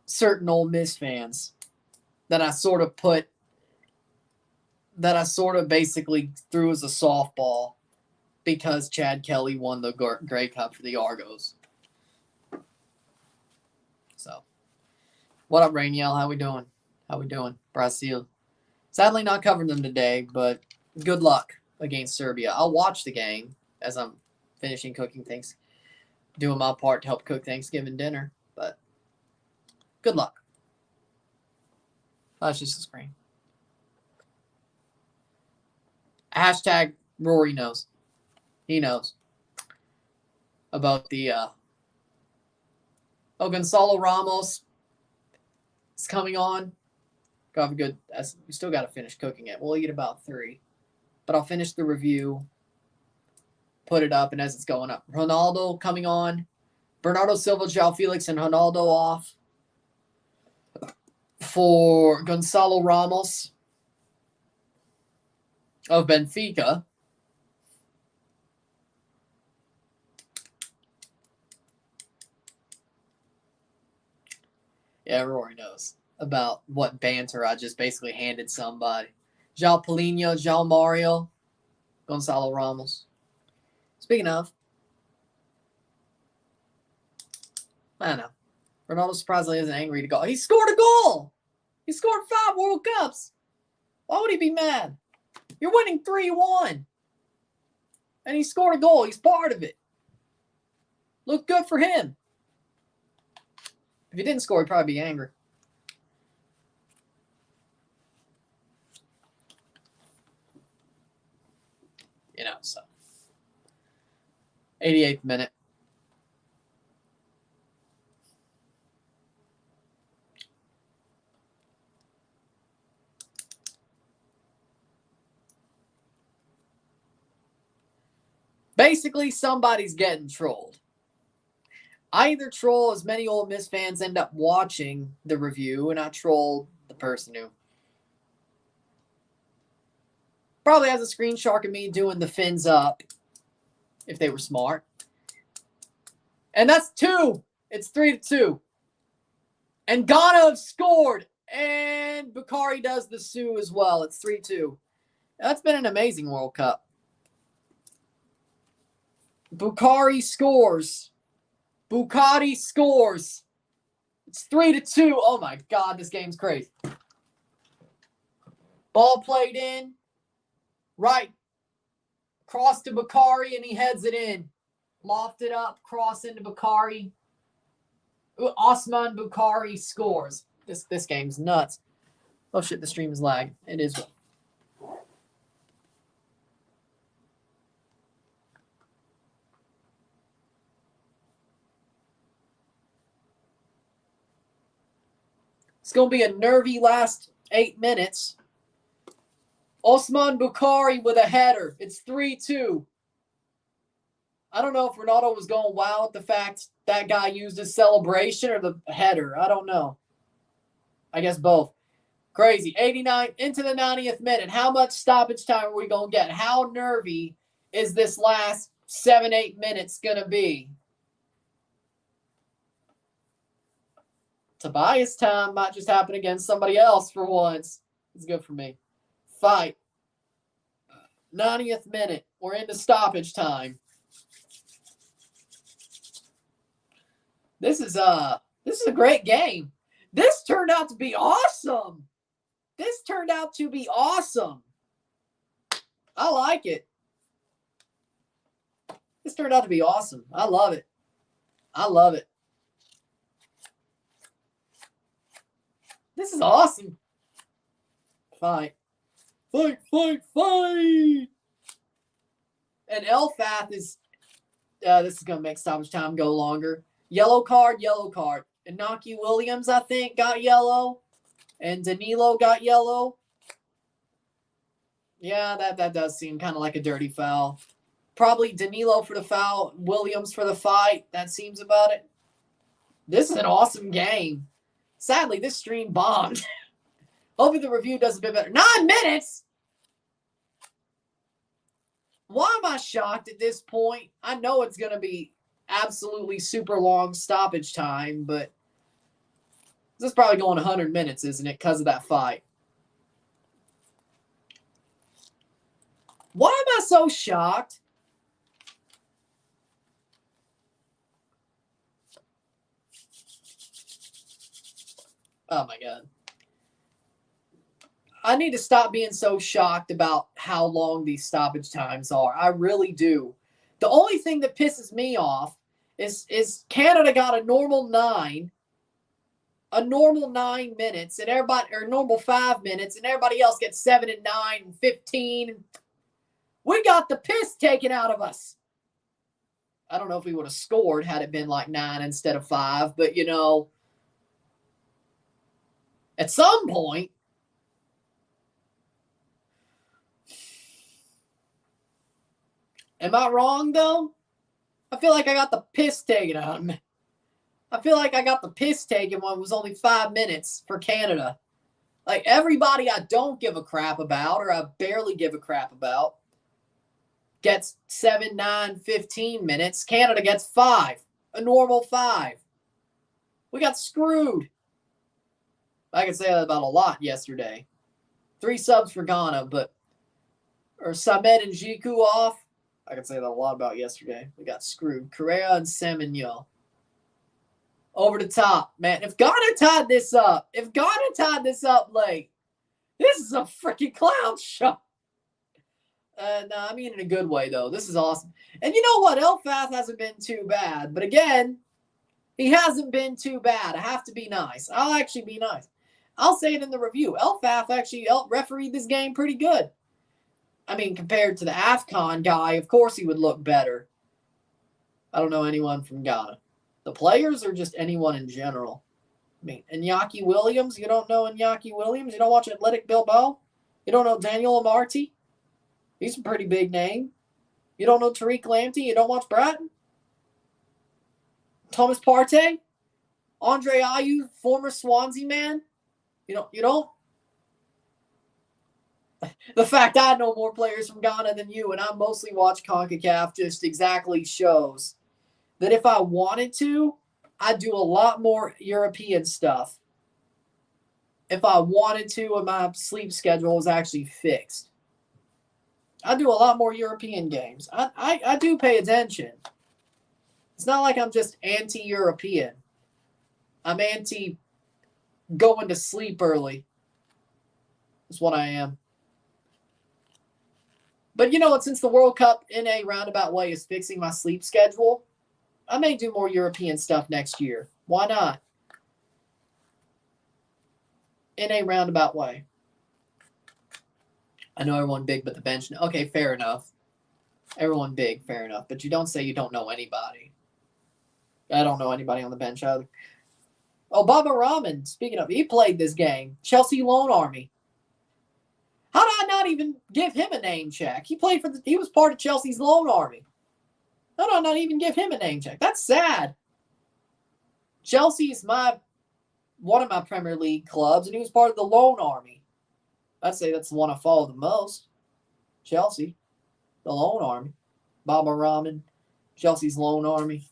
certain Ole Miss fans that I sort of basically threw as a softball because Chad Kelly won the Grey Cup for the Argos. So, what up, Rainiel? How we doing? Brazil. Sadly not covering them today, but good luck against Serbia. I'll watch the game as I'm finishing cooking things, doing my part to help cook Thanksgiving dinner, but good luck. That's just a screen. Hashtag Rory knows. He knows about the Gonzalo Ramos is coming on. Got a good. We still got to finish cooking it. We'll eat about 3, but I'll finish the review, put it up, and as it's going up, Ronaldo coming on, Bernardo Silva, João Felix, and Ronaldo off for Gonzalo Ramos of Benfica. Yeah, Rory knows about what banter I just basically handed somebody. João Paulinho, João Mario, Gonzalo Ramos. Speaking of, I don't know. Ronaldo surprisingly isn't angry to go. He scored a goal! He scored 5 World Cups! Why would he be mad? You're winning 3-1. And he scored a goal. He's part of it. Look good for him. If he didn't score, he'd probably be angry. You know, so. 88th minute. Basically, somebody's getting trolled. I either troll as many Ole Miss fans end up watching the review, and I troll the person who probably has a screenshot of me doing the fins up if they were smart. And that's 2. It's 3-2. And Ghana have scored. And Bakari does the Sioux as well. It's 3-2. That's been an amazing World Cup. Bukari scores. Bukati scores. It's 3-2. Oh my God, this game's crazy. Ball played in. Right. Cross to Bakari and he heads it in. Lofted up, cross into Bakari. Osman Bukari scores. This game's nuts. Oh shit, the stream is lagging. It is. It's going to be a nervy last 8 minutes. Osman Bukhari with a header. It's 3-2. I don't know if Ronaldo was going wild at the fact that guy used his celebration or the header. I don't know. I guess both. Crazy. 89 into the 90th minute. How much stoppage time are we going to get? How nervy is this last 7-8 minutes going to be? Tobias time might just happen against somebody else for once. It's good for me. Fight. 90th minute. We're into stoppage time. This is a great game. This turned out to be awesome. This turned out to be awesome. I like it. This turned out to be awesome. I love it. I love it. This is awesome. Fight. Fight, fight, fight. And Elfath is, this is going to make stoppage time go longer. Yellow card, yellow card. Inaki Williams, I think, got yellow. And Danilo got yellow. Yeah, that does seem kind of like a dirty foul. Probably Danilo for the foul, Williams for the fight. That seems about it. This is an awesome game. Sadly, this stream bombed. Hopefully the review does a bit better. 9 minutes? Why am I shocked at this point? I know it's going to be absolutely super long stoppage time, but this is probably going 100 minutes, isn't it, because of that fight? Why am I so shocked? Oh, my God. I need to stop being so shocked about how long these stoppage times are. I really do. The only thing that pisses me off is Canada got a normal 9 minutes, and everybody, or normal 5 minutes, and everybody else gets 7 and 9 and 15. We got the piss taken out of us. I don't know if we would have scored had it been like 9 instead of 5, but you know, at some point, am I wrong though? I feel like I got the piss taken out of me. I feel like I got the piss taken when it was only 5 minutes for Canada. Like everybody I don't give a crap about, or I barely give a crap about, gets 7, 9, 15 minutes. Canada gets 5. A normal 5. We got screwed. I can say that about a lot yesterday. 3 subs for Ghana, or Samed and Jiku off. I can say that a lot about yesterday. We got screwed. Correa and Semenyo. Over the top. Man, if Ghana tied this up late, this is a freaking clown show. No, I mean in a good way, though. This is awesome. And you know what? Elfath hasn't been too bad. But again, he hasn't been too bad. I have to be nice. I'll actually be nice. I'll say it in the review. Elfath actually refereed this game pretty good. I mean, compared to the AFCON guy, of course he would look better. I don't know anyone from Ghana. The players or just anyone in general? I mean, Iñaki Williams? You don't know Iñaki Williams? You don't watch Athletic Bilbao? You don't know Daniel Amarty? He's a pretty big name. You don't know Tariq Lamptey? You don't watch Bratton? Thomas Partey? Andre Ayew, former Swansea man? You don't? The fact I know more players from Ghana than you, and I mostly watch CONCACAF, just exactly shows that if I wanted to, I'd do a lot more European stuff. If I wanted to, and my sleep schedule is actually fixed. I do a lot more European games. I do pay attention. It's not like I'm just anti-European. I'm anti going to sleep early. That's what I am. But you know what? Since the World Cup in a roundabout way is fixing my sleep schedule, I may do more European stuff next year. Why not? In a roundabout way. I know everyone big, but the bench. Okay, fair enough. Everyone big, fair enough. But you don't say you don't know anybody. I don't know anybody on the bench either. Oh, Baba Rahman, speaking of, he played this game. Chelsea Loan Army. How did I not even give him a name check? He played for he was part of Chelsea's Loan Army. How did I not even give him a name check? That's sad. Chelsea's one of my Premier League clubs, and he was part of the Loan Army. I'd say that's the one I follow the most. Chelsea, the Loan Army. Baba Rahman, Chelsea's Loan Army.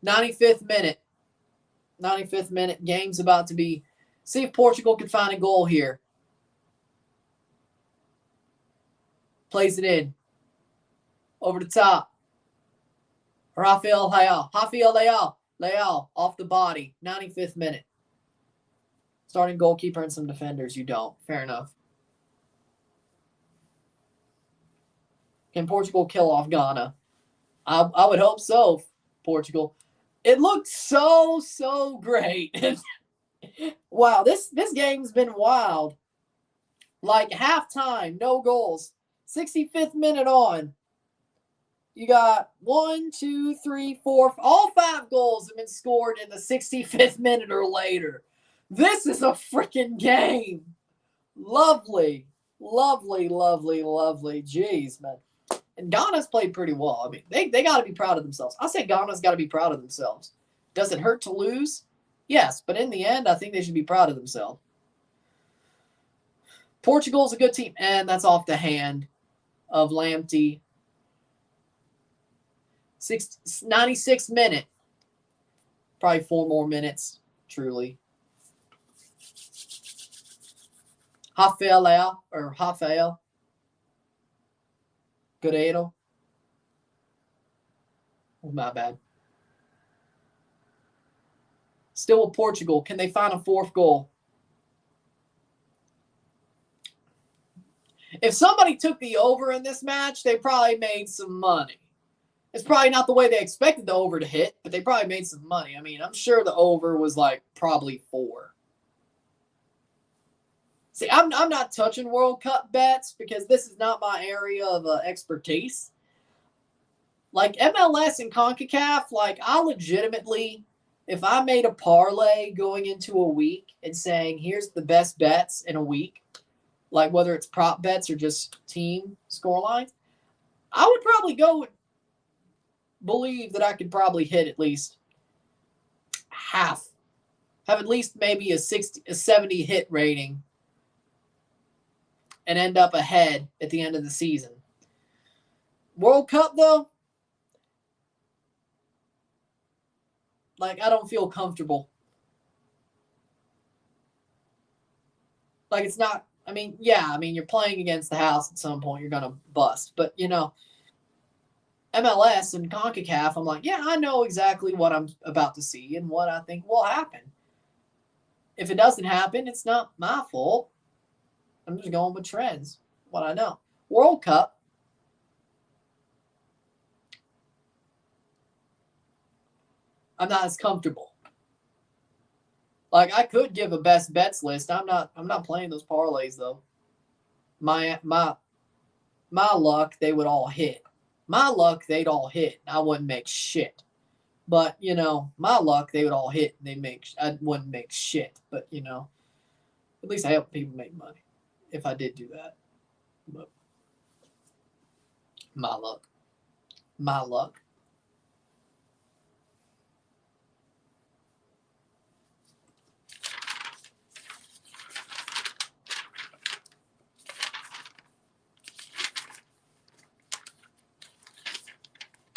'95th minute. 95th minute. Game's about to be. See if Portugal can find a goal here. Plays it in. Over the top. Rafael Leao. Leao off the body. 95th minute. Starting goalkeeper and some defenders. You don't. Fair enough. Can Portugal kill off Ghana? I would hope so, Portugal. It looked so great. Wow, this game's been wild. Like halftime, no goals. 65th minute on. You got 1, 2, 3, 4. All 5 goals have been scored in the 65th minute or later. This is a freaking game. Lovely. Jeez, man. And Ghana's played pretty well. I mean, they got to be proud of themselves. I say Ghana's got to be proud of themselves. Does it hurt to lose? Yes, but in the end, I think they should be proud of themselves. Portugal's a good team, and that's off the hand of Lamptey. 96th minute. Probably 4 more minutes, truly. Rafael Guerreiro. Oh, my bad. Still with Portugal. Can they find a 4th goal? If somebody took the over in this match, they probably made some money. It's probably not the way they expected the over to hit, but they probably made some money. I mean, I'm sure the over was like probably 4. See, I'm not touching World Cup bets because this is not my area of expertise. Like MLS and CONCACAF, like I legitimately, if I made a parlay going into a week and saying, here's the best bets in a week, like whether it's prop bets or just team scorelines, I would probably believe that I could probably hit at least half, have at least maybe a 70 hit rating, and end up ahead at the end of the season. World Cup, though, like, I don't feel comfortable. Like, it's not, I mean, yeah, I mean, you're playing against the house at some point, you're going to bust. But, you know, MLS and CONCACAF, I'm like, yeah, I know exactly what I'm about to see and what I think will happen. If it doesn't happen, it's not my fault. I'm just going with trends, what I know. World Cup, I'm not as comfortable. Like I could give a best bets list. I'm not playing those parlays though. My luck, they would all hit. My luck, they'd all hit. I wouldn't make shit. But you know, my luck, they would all hit. I wouldn't make shit. But you know, at least I help people make money. If I did do that. But my luck.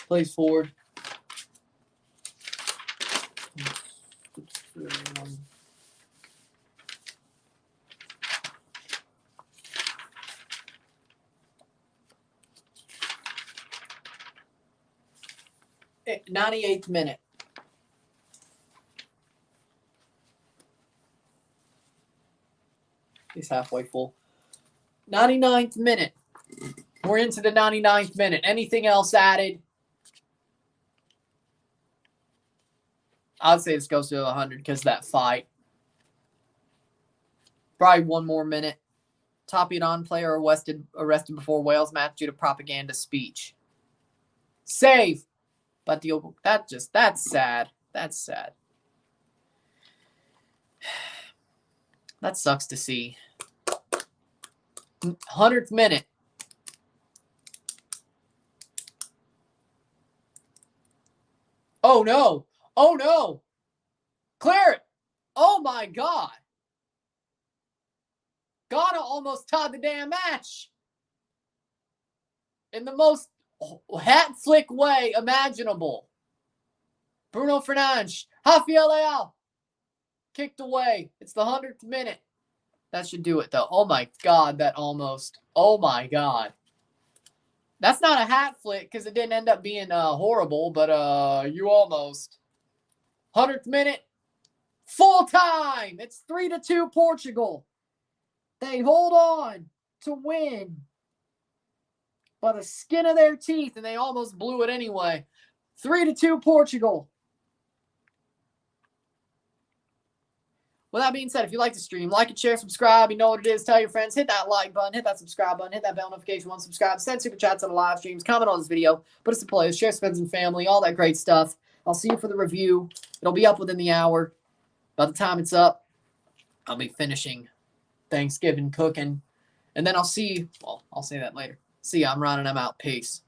Plays forward. Hey, 98th minute. He's halfway full. 99th minute. We're into the 99th minute. Anything else added? I'd say this goes to 100 because of that fight. Probably 1 more minute. Top Iran player arrested before Wales match due to propaganda speech. Save. But that's sad. That's sad. That sucks to see. 100th minute. Oh, no. Oh, no. Clear it. Oh, my God. Ghana almost tied the damn match. In the most hat flick way imaginable. Bruno Fernandes. Rafael Leao. Kicked away. It's the 100th minute. That should do it, though. Oh, my God. That almost. Oh, my God. That's not a hat flick because it didn't end up being horrible, but you almost. 100th minute. Full time. It's 3-2 Portugal. They hold on to win by the skin of their teeth, and they almost blew it anyway. 3-2 Portugal. With that being said, if you like the stream, like it, share, subscribe. You know what it is. Tell your friends. Hit that like button. Hit that subscribe button. Hit that bell notification. Subscribe. Send super chats on the live streams. Comment on this video. Put us in plays. Share friends and family. All that great stuff. I'll see you for the review. It'll be up within the hour. By the time it's up, I'll be finishing Thanksgiving cooking. And then I'll see you. Well, I'll say that later. See ya. I'm running. I'm out. Peace.